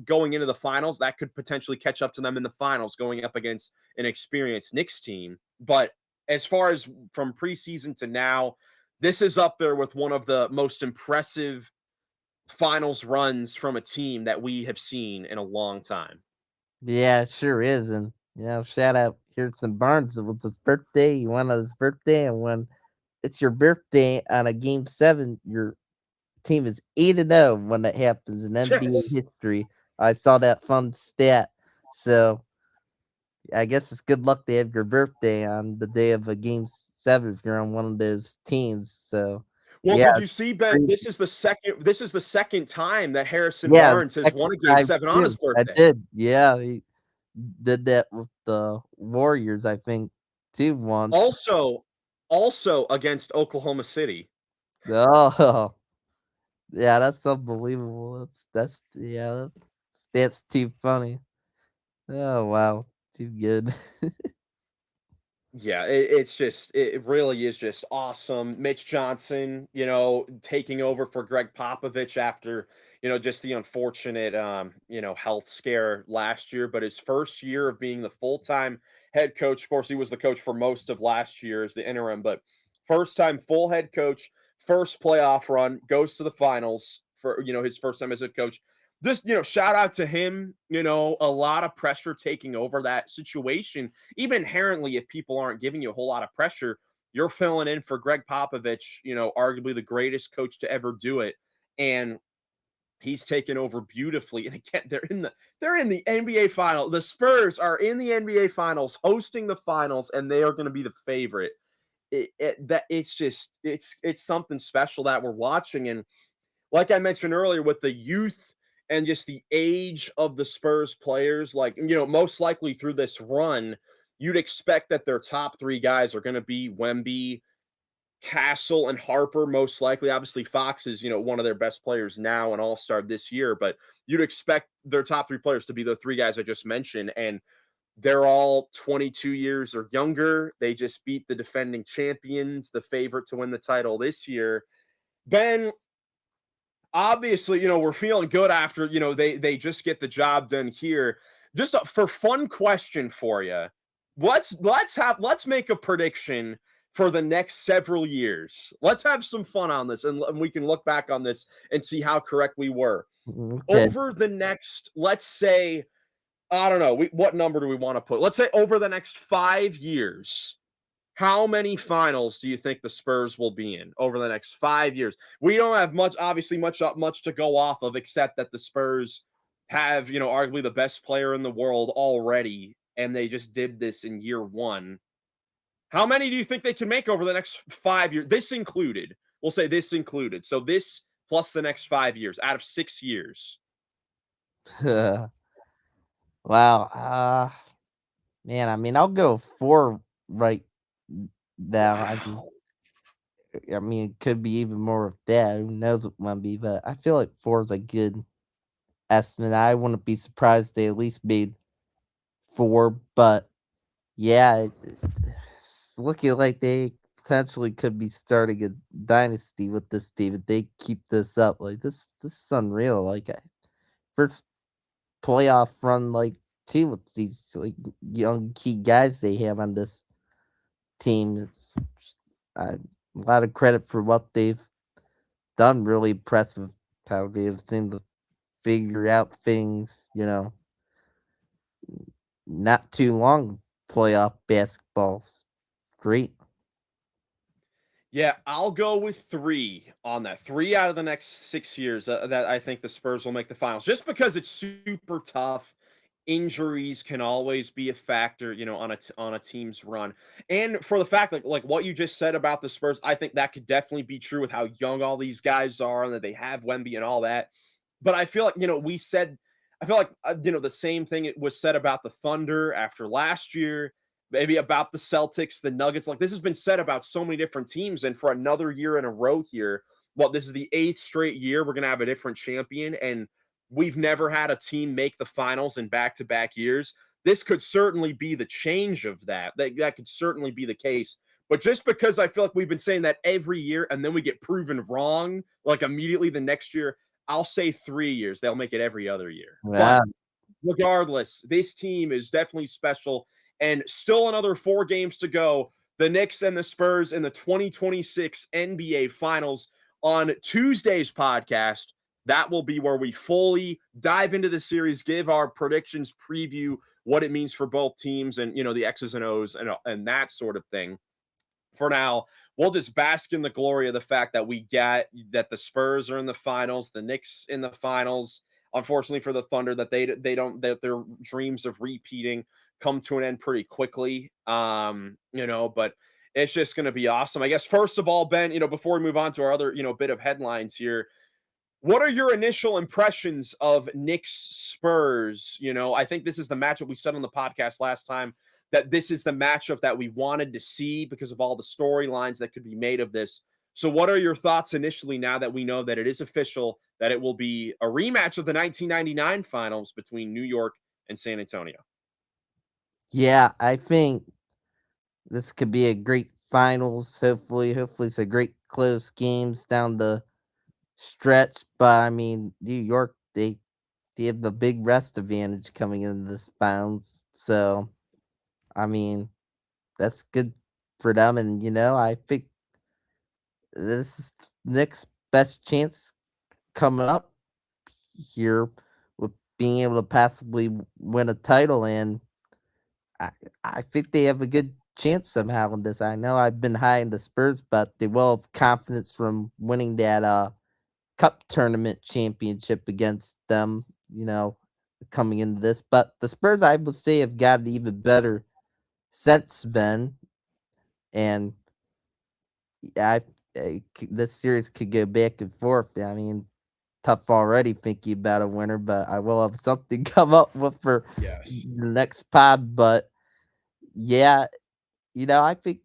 going into the finals, that could potentially catch up to them in the finals, going up against an experienced Knicks team. But as far as from preseason to now, this is up there with one of the most impressive finals runs from a team that we have seen in a long time. yeah, it sure is. And shout out Harrison Barnes. It was his birthday. He won on his birthday, and when it's your birthday on a game 7, your team is 8-0 when that happens in NBA Yes. history. I saw that fun stat. So I guess it's good luck to have your birthday on the day of a game 7 if you're on one of those teams. So Well, yeah, did you it's see, Ben? crazy. This is the second time that Harrison Yeah, the Barnes has second won a game time seven on his too. I birthday. did. Yeah, did that with the Warriors, I think, too once. Also also against Oklahoma City. Oh, yeah, that's unbelievable. That's yeah, that's too funny. Oh wow, too good. Yeah, it's just it really is just awesome. Mitch Johnson, taking over for Greg Popovich after, just the unfortunate health scare last year, but his first year of being the full-time head coach. Of course, he was the coach for most of last year as the interim, but first time full head coach, first playoff run, goes to the finals for, his first time as a coach. Just, shout out to him, a lot of pressure taking over that situation even inherently, if people aren't giving you a whole lot of pressure, you're filling in for Greg Popovich, arguably the greatest coach to ever do it. And he's taken over beautifully. And again, they're in the NBA final. The Spurs are in the NBA finals, hosting the finals, and they are going to be the favorite. It's just it's something special that we're watching. And like I mentioned earlier, with the youth and just the age of the Spurs players, like, most likely through this run, you'd expect that their top three guys are going to be Wemby, Castle, and Harper, most likely. Obviously, Fox is, one of their best players now and all star this year, but you'd expect their top three players to be the three guys I just mentioned. And they're all 22 years or younger. They just beat the defending champions, the favorite to win the title this year. Ben, obviously, we're feeling good after, they just get the job done here. Just for fun question for you. Let's make a prediction for the next several years. Let's have some fun on this and we can look back on this and see how correct we were. Okay. Over the next, let's say, I don't know, what number do we want to put? Let's say over the next 5 years. How many finals do you think the Spurs will be in over the next 5 years? We don't have much, obviously, much to go off of, except that the Spurs have, arguably the best player in the world already, and they just did this in year one. How many do you think they can make over the next 5 years? This included. We'll say this included. So this plus the next 5 years out of 6 years. Wow. Man, I mean, I'll go 4 right now. Wow. I mean, it could be even more of that. Who knows what might be, but I feel like 4 is a good estimate. I wouldn't be surprised they at least made 4, but yeah, it's looking like they potentially could be starting a dynasty with this team if they keep this up. Like this is unreal. Like first playoff run, like too with these like young key guys they have on this team. A lot of credit for what they've done. Really impressive how they've seemed to figure out things. Not too long playoff basketball. Great. Yeah, I'll go with 3 on that. 3 out of the next 6 years, that I think the Spurs will make the finals, just because it's super tough. Injuries can always be a factor, on a team's run. And for the fact that, like what you just said about the Spurs, I think that could definitely be true with how young all these guys are and that they have Wemby and all that. But I feel like, I feel like, the same thing it was said about the Thunder after last year, maybe about the Celtics, the Nuggets. Like this has been said about so many different teams. And for another year in a row here, well, this is the 8th straight year we're going to have a different champion. And we've never had a team make the finals in back-to-back years. This could certainly be the change of that. That could certainly be the case. But just because I feel like we've been saying that every year and then we get proven wrong, like immediately the next year, I'll say 3 years. They'll make it every other year. But Yeah. regardless, this team is definitely special and still another 4 games to go. The Knicks and the Spurs in the 2026 NBA Finals on Tuesday's podcast. That will be where we fully dive into the series, give our predictions, preview what it means for both teams and, the X's and O's and that sort of thing. For now, we'll just bask in the glory of the fact that we get that the Spurs are in the finals, the Knicks in the finals. Unfortunately for the Thunder, that they don't that their dreams of repeating come to an end pretty quickly. But it's just going to be awesome. I guess first of all, Ben, before we move on to our other, bit of headlines here, What are your initial impressions of Knicks Spurs? I think this is the matchup we said on the podcast last time that this is the matchup that we wanted to see because of all the storylines that could be made of this. So, what are your thoughts initially now that we know that it is official that it will be a rematch of the 1999 finals between New York and San Antonio? Yeah, I think this could be a great finals. Hopefully it's a great close games down the stretch. But I mean, New York, they have the big rest advantage coming into this finals. So I mean, that's good for them. And I think this is Nick's best chance coming up here with being able to possibly win a title. And I, I think they have a good chance somehow in this. I know I've been high in the Spurs, but they will have confidence from winning that cup tournament championship against them, coming into this. But the Spurs, I would say, have gotten even better since then. And this series could go back and forth. I mean, tough already thinking about a winner, but I will have something come up with for Yes. the next pod. But yeah, I think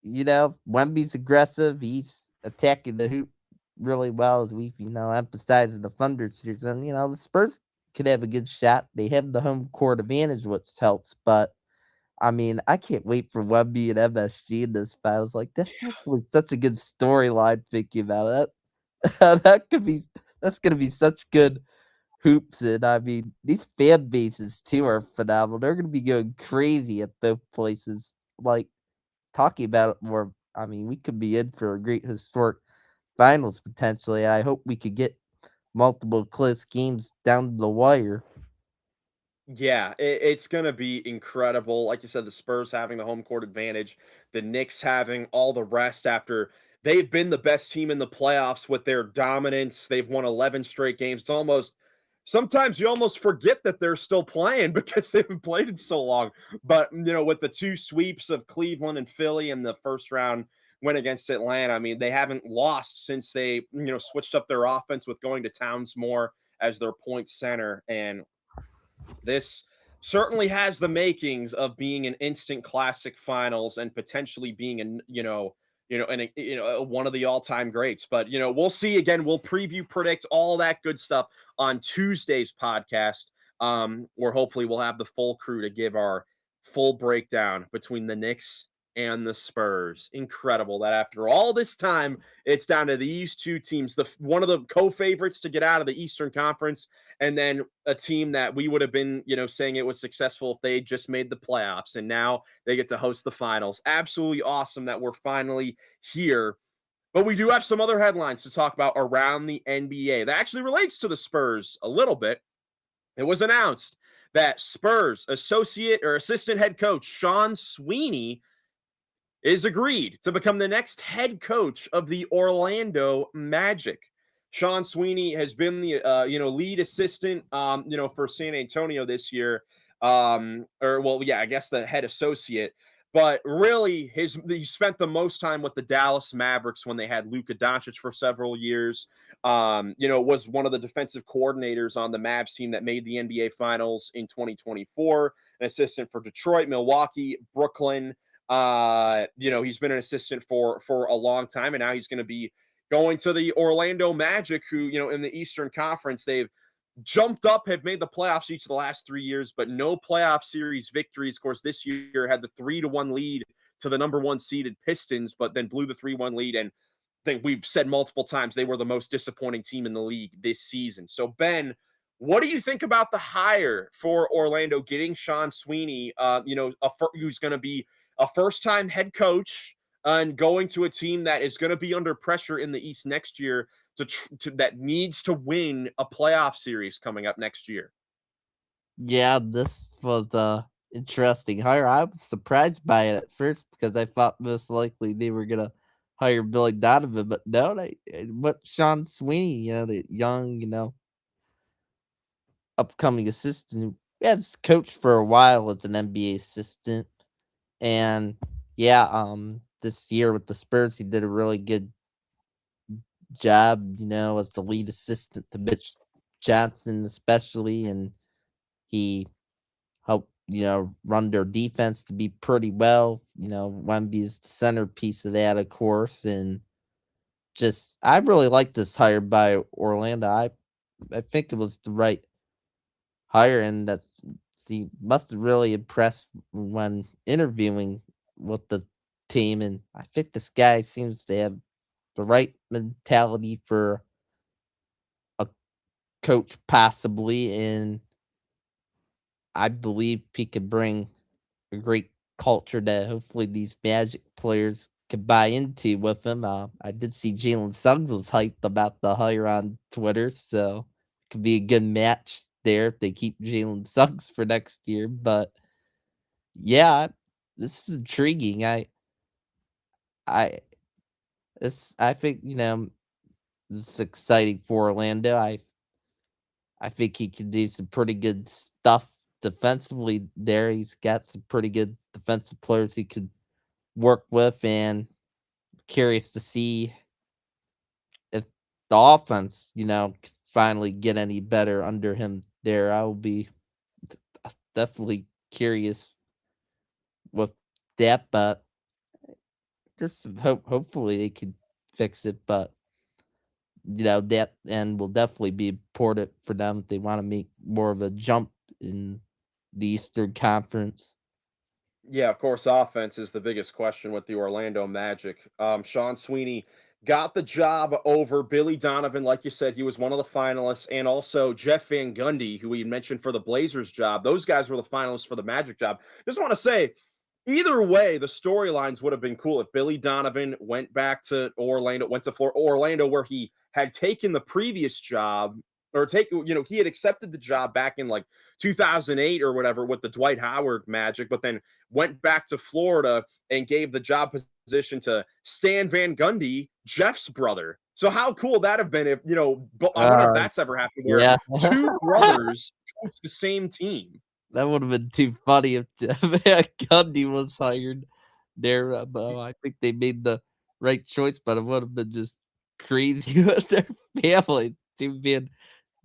Wemby's aggressive. He's attacking the hoop really well, as we've emphasized in the Thunder series. And the Spurs could have a good shot. They have the home court advantage, which helps. But I mean, I can't wait for Wemby and MSG in this finals. Like such a good storyline. Thinking about it, that's gonna be such good hoops. And I mean, these fan bases too are phenomenal. They're gonna be going crazy at both places. Like talking about it more, I mean, we could be in for a great historic finals potentially. And I hope we could get multiple close games down to the wire. Yeah, it's going to be incredible. Like you said, the Spurs having the home court advantage, the Knicks having all the rest after they've been the best team in the playoffs with their dominance. They've won 11 straight games. It's almost sometimes you almost forget that they're still playing because they haven't played in so long. But, with the two sweeps of Cleveland and Philly in the first round win against Atlanta, I mean, they haven't lost since they, switched up their offense with going to Towns more as their point center. And this certainly has the makings of being an instant classic finals and potentially being one of the all-time greats. But we'll see again. We'll preview, predict all that good stuff on Tuesday's podcast, where hopefully we'll have the full crew to give our full breakdown between the Knicks and the Spurs. Incredible that after all this time, it's down to these two teams, the one of the co-favorites to get out of the Eastern Conference, and then a team that we would have been, saying it was successful if they just made the playoffs, and now they get to host the finals. Absolutely awesome that we're finally here. But we do have some other headlines to talk about around the NBA that actually relates to the Spurs a little bit. It was announced that Spurs associate or assistant head coach Sean Sweeney is agreed to become the next head coach of the Orlando Magic. Sean Sweeney has been the lead assistant for San Antonio this year. I guess the head associate. But really, he spent the most time with the Dallas Mavericks when they had Luka Doncic for several years. Was one of the defensive coordinators on the Mavs team that made the NBA Finals in 2024. An assistant for Detroit, Milwaukee, Brooklyn. He's been an assistant for a long time, and now he's going to be going to the Orlando Magic, who, in the Eastern Conference, they've jumped up, have made the playoffs each of the last 3 years, but no playoff series victories. Of course, this year had the 3-1 lead to the number one seeded Pistons, but then blew the 3-1 lead. And I think we've said multiple times they were the most disappointing team in the league this season. So, Ben, what do you think about the hire for Orlando getting Sean Sweeney, who's going to be a first-time head coach and going to a team that is going to be under pressure in the East next year that needs to win a playoff series coming up next year? Yeah, this was interesting hire. I was surprised by it at first because I thought most likely they were gonna hire Billy Donovan, but no, they went Sean Sweeney, the young, upcoming assistant who has coached for a while as an NBA assistant. And yeah, this year with the Spurs, he did a really good job, as the lead assistant to Mitch Johnson, especially, and he helped, run their defense to be pretty well. Wemby's the centerpiece of that, of course, and just I really like this hire by Orlando. I think it was the right hire, and that's he must have really impressed when interviewing with the team. And I think this guy seems to have the right mentality for a coach, possibly, and I believe he could bring a great culture that hopefully these Magic players could buy into with him. I did see Jalen Suggs was hyped about the hire on Twitter, so it could be a good match there if they keep Jalen Suggs for next year. But yeah, this is intriguing. I, I think this is exciting for Orlando. I think he can do some pretty good stuff defensively there. He's got some pretty good defensive players he could work with, and curious to see if the offense, could finally get any better under him there. I will be definitely curious with that, but there's some hope. Hopefully they can fix it, but that end will definitely be important for them if they want to make more of a jump in the Eastern Conference. Yeah, of course, offense is the biggest question with the Orlando Magic. Sean Sweeney got the job over Billy Donovan. Like you said, he was one of the finalists, and also Jeff Van Gundy, who we mentioned for the Blazers job. Those guys were the finalists for the Magic job. Just want to say, either way, the storylines would have been cool if Billy Donovan went back to Orlando, went to Orlando, where he had taken the previous job, or he had accepted the job back in like 2008 or whatever with the Dwight Howard Magic, but then went back to Florida and gave the job position to Stan Van Gundy, Jeff's brother. So how cool that have been if, I wonder if Uh, that's ever happened where yeah. two brothers coach the same team. That would have been too funny if Jeff Gundy was hired there. But I think they made the right choice, but it would have been just crazy with their family. Two being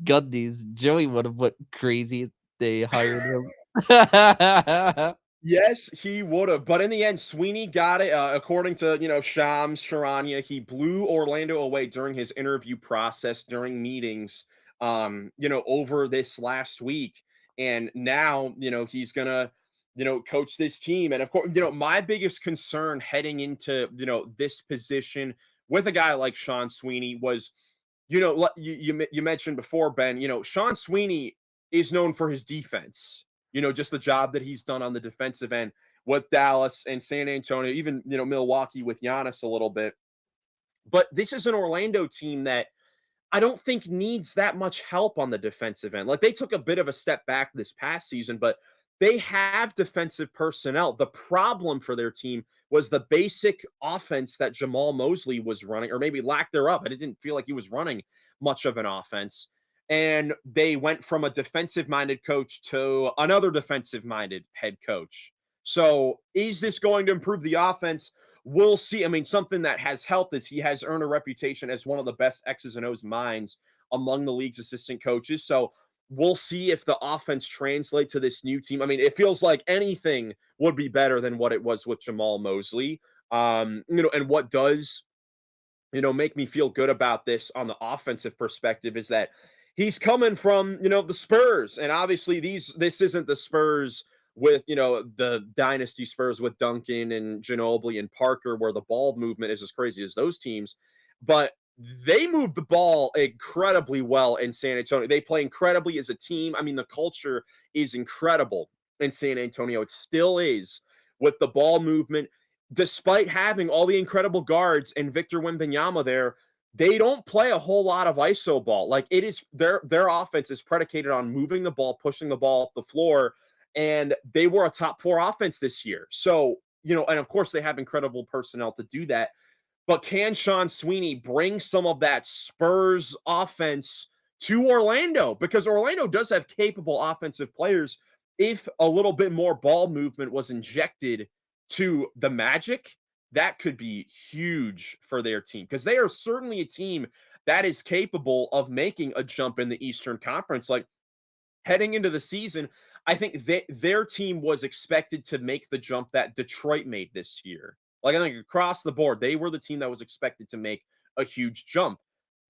Gundys. Joey would have went crazy if they hired him. Yes, he would have. But in the end, Sweeney got it. According to, Shams Charania, he blew Orlando away during his interview process, during meetings, over this last week. And now, he's going to, coach this team. And of course, my biggest concern heading into, this position with a guy like Sean Sweeney was, you mentioned before, Ben, Sean Sweeney is known for his defense, just the job that he's done on the defensive end with Dallas and San Antonio, even, Milwaukee with Giannis a little bit. But this is an Orlando team that I don't think needs that much help on the defensive end. Like, they took a bit of a step back this past season, but they have defensive personnel. The problem for their team was the basic offense that Jamal Mosley was running, or maybe lack thereof. I didn't feel like he was running much of an offense. And they went from a defensive minded coach to another defensive minded head coach. So, is this going to improve the offense? We'll see. I mean, something that has helped is he has earned a reputation as one of the best X's and O's minds among the league's assistant coaches. So we'll see if the offense translates to this new team. I mean, it feels like anything would be better than what it was with Jamal Mosley. And what does make me feel good about this on the offensive perspective is that he's coming from, the Spurs. And obviously this isn't the Spurs with, the dynasty Spurs with Duncan and Ginobili and Parker, where the ball movement is as crazy as those teams. But they move the ball incredibly well in San Antonio. They play incredibly as a team. I mean, the culture is incredible in San Antonio. It still is, with the ball movement. Despite having all the incredible guards and Victor Wembanyama there, they don't play a whole lot of ISO ball. Like, it is their offense is predicated on moving the ball, pushing the ball up the floor, and they were a top 4 offense this year. So, and of course they have incredible personnel to do that. But can Sean Sweeney bring some of that Spurs offense to Orlando? Because Orlando does have capable offensive players. If a little bit more ball movement was injected to the Magic, that could be huge for their team because they are certainly a team that is capable of making a jump in the Eastern Conference. Like heading into the season, I think their team was expected to make the jump that Detroit made this year. Like I think across the board, they were the team that was expected to make a huge jump.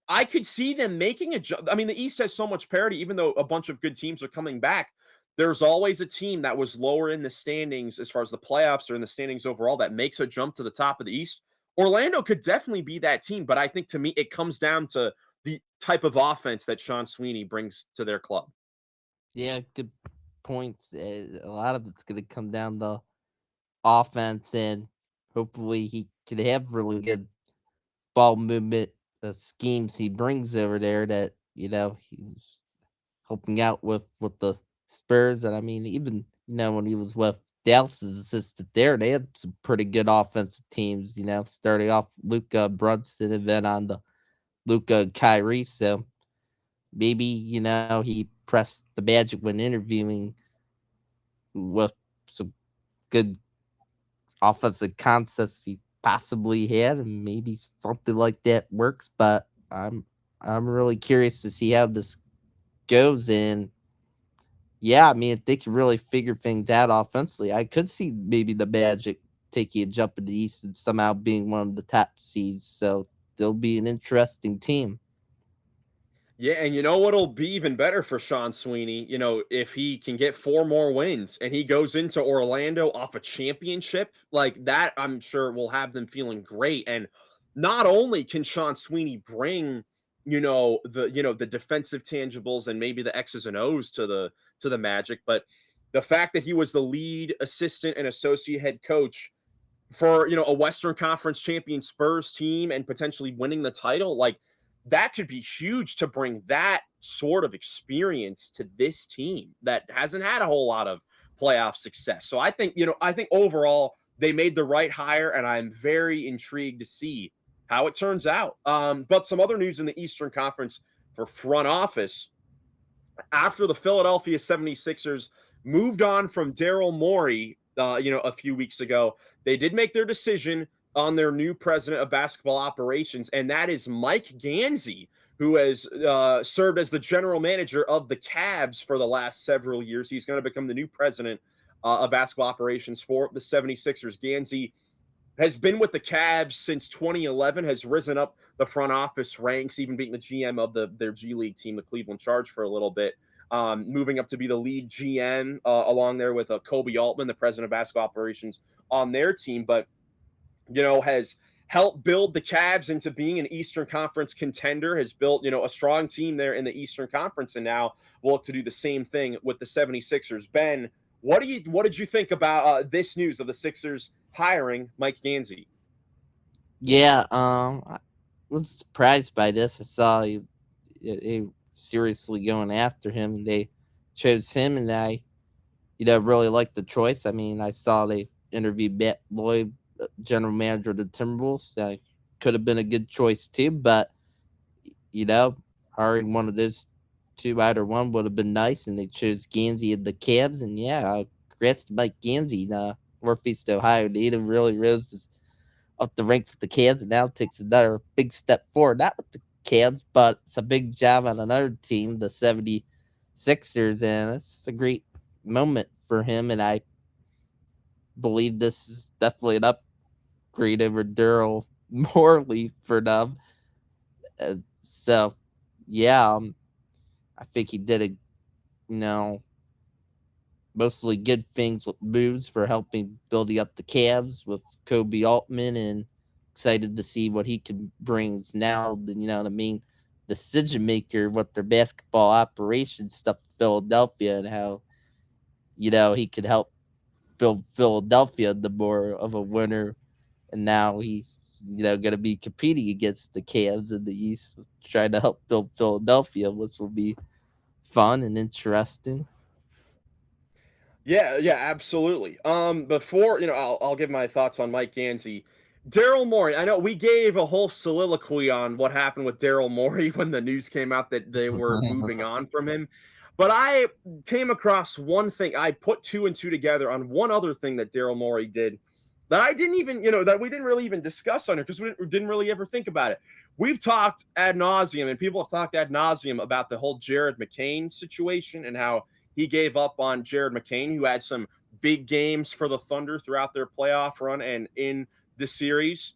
I could see them making a jump. I mean, the East has so much parity, even though a bunch of good teams are coming back. There's always a team that was lower in the standings as far as the playoffs or in the standings overall that makes a jump to the top of the East. Orlando could definitely be that team, but I think to me, it comes down to the type of offense that Sean Sweeney brings to their club. Yeah, good points. A lot of it's going to come down to offense, and hopefully he can have really good ball movement schemes he brings over there that he's helping out with the Spurs. And I mean, even when he was with Dallas's assistant there, they had some pretty good offensive teams. Starting off Luca Brunson and then on the Luca and Kyrie. So maybe he pressed the Magic when interviewing with some good offensive concepts he possibly had, and maybe something like that works. But I'm really curious to see how this goes. And yeah, I mean, if they can really figure things out offensively, I could see maybe the Magic taking a jump in the East and somehow being one of the top seeds. So they'll be an interesting team. Yeah, and you know what'll be even better for Sean Sweeney? If he can get 4 more wins and he goes into Orlando off a championship, like that, I'm sure will have them feeling great. And not only can Sean Sweeney bring, the defensive tangibles and maybe the X's and O's to the Magic, but the fact that he was the lead assistant and associate head coach for a Western Conference champion Spurs team and potentially winning the title, like that could be huge to bring that sort of experience to this team that hasn't had a whole lot of playoff success. So I think overall they made the right hire, and I'm very intrigued to see how it turns out. But some other news in the Eastern Conference for front office after the Philadelphia 76ers moved on from Daryl Morey, a few weeks ago, they did make their decision on their new president of basketball operations, and that is Mike Gansey, who has served as the general manager of the Cavs for the last several years. He's going to become the new president of basketball operations for the 76ers. Gansey has been with the Cavs since 2011, has risen up the front office ranks, even being the GM of their G League team, the Cleveland Charge, for a little bit, moving up to be the lead GM along there with Kobe Altman, the president of basketball operations on their team, but has helped build the Cavs into being an Eastern Conference contender, has built, a strong team there in the Eastern Conference, and now will look to do the same thing with the 76ers. Ben, what did you think about this news of the Sixers hiring Mike Gansey? Yeah, I was surprised by this. I saw he seriously going after him, and they chose him, and I really liked the choice. I mean, I saw they interviewed Matt Lloyd, general manager of the Timberwolves. Could have been a good choice too, but you know, hiring one of those two, either one would have been nice, and they chose Gansey of the Cavs. And yeah, congrats to Mike Gansey. Northeast Ohio native really rose up the ranks of the Cavs, and now takes another big step forward. Not with the Cavs, but it's a big job on another team, the 76ers, and it's a great moment for him. And I believe this is definitely an upgrade over Daryl Morley for them. So, yeah, I think he did know, mostly good things with moves for helping building up the Cavs with Kobe Altman, and excited to see what he can bring now. The main decision maker with their basketball operations stuff in Philadelphia, and how he could help build Philadelphia the more of a winner. And now he's going to be competing against the Cavs in the East, trying to help build Philadelphia, which will be fun and interesting. Yeah, yeah, absolutely. Before I'll give my thoughts on Mike Gansey. Daryl Morey. I know we gave a whole soliloquy on what happened with Daryl Morey when the news came out that they were moving on from him. But I came across one thing. I put two and two together on one other thing that Daryl Morey did that I didn't even, that we didn't really even discuss on here because we didn't really ever think about it. We've talked ad nauseum, and people have talked ad nauseum about the whole Jared McCain situation and how he gave up on Jared McCain, who had some big games for the Thunder throughout their playoff run and in the series.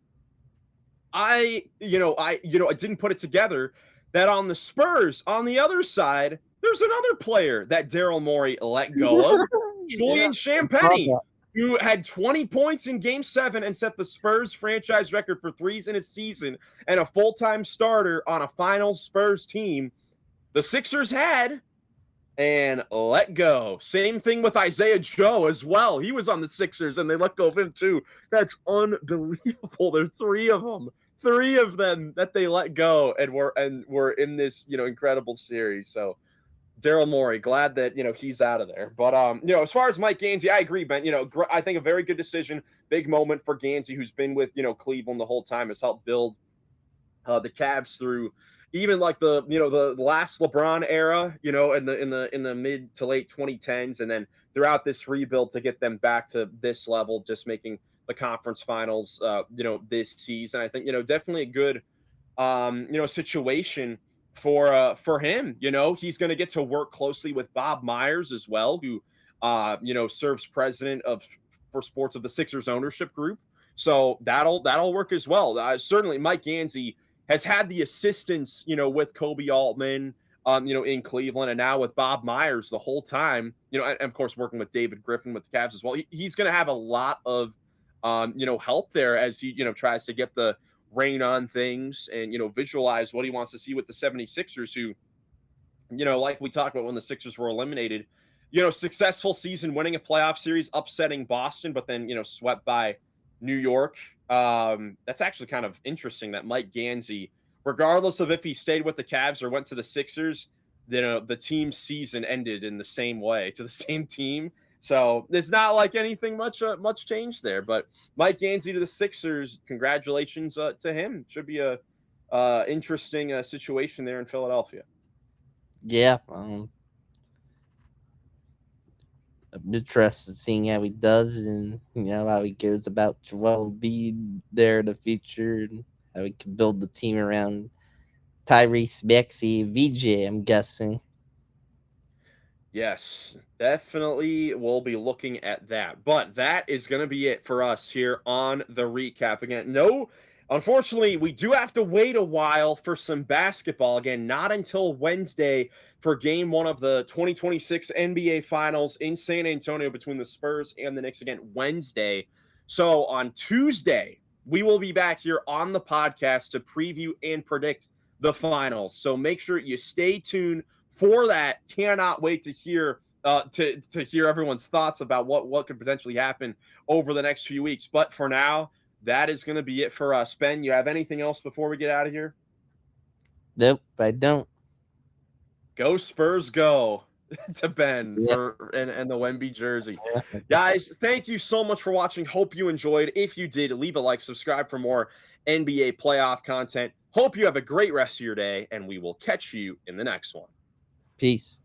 I didn't put it together that on the Spurs, on the other side, there's another player that Daryl Morey let go of, Yeah, Julian I saw Champagny, that. who had 20 points in game 7 and set the Spurs franchise record for threes in a season and a full-time starter on a finals Spurs team. The Sixers had and let go. Same thing with Isaiah Joe as well. He was on the Sixers and they let go of him too. That's unbelievable. There's three of them that they let go and were in this incredible series. So Daryl Morey, glad that he's out of there. But as far as Mike Gansey, I agree, Ben. I think a very good decision, big moment for Gansey, who's been with Cleveland the whole time, has helped build the Cavs through even like the last LeBron era, in the mid to late 2010s, and then throughout this rebuild to get them back to this level, just making the conference finals, this season. I think definitely a good situation for him. He's going to get to work closely with Bob Myers as well, who serves president of for sports of the Sixers ownership group. So that'll work as well. Certainly, Mike Gansey has had the assistance, with Kobe Altman, in Cleveland, and now with Bob Myers the whole time, and of course working with David Griffin with the Cavs as well. He's going to have a lot of, help there as he, tries to get the rein on things and, visualize what he wants to see with the 76ers, who, like we talked about when the Sixers were eliminated, successful season, winning a playoff series, upsetting Boston, but then, swept by New York. That's actually kind of interesting that Mike Gansey, regardless of if he stayed with the Cavs or went to the Sixers, the team's season ended in the same way to the same team. So it's not like anything much changed there. But Mike Gansey to the Sixers, congratulations to him. Should be a interesting situation there in Philadelphia. Yeah, I'm interested seeing how he does and how he goes about Joel Embiid there in the future and how he can build the team around Tyrese Maxey, VJ. I'm guessing. Yes, definitely we'll be looking at that. But that is going to be it for us here on the recap. Again, no, unfortunately, we do have to wait a while for some basketball. Again, not until Wednesday for game 1 of the 2026 NBA Finals in San Antonio between the Spurs and the Knicks. Again, Wednesday. So on Tuesday, we will be back here on the podcast to preview and predict the finals. So make sure you stay tuned for that. Cannot wait to hear to hear everyone's thoughts about what could potentially happen over the next few weeks. But for now, that is going to be it for us. Ben, you have anything else before we get out of here? Nope, I don't. Go Spurs, go to Ben Yeah. and the Wemby jersey. Guys, thank you so much for watching. Hope you enjoyed. If you did, leave a like, subscribe for more NBA playoff content. Hope you have a great rest of your day, and we will catch you in the next one. Peace.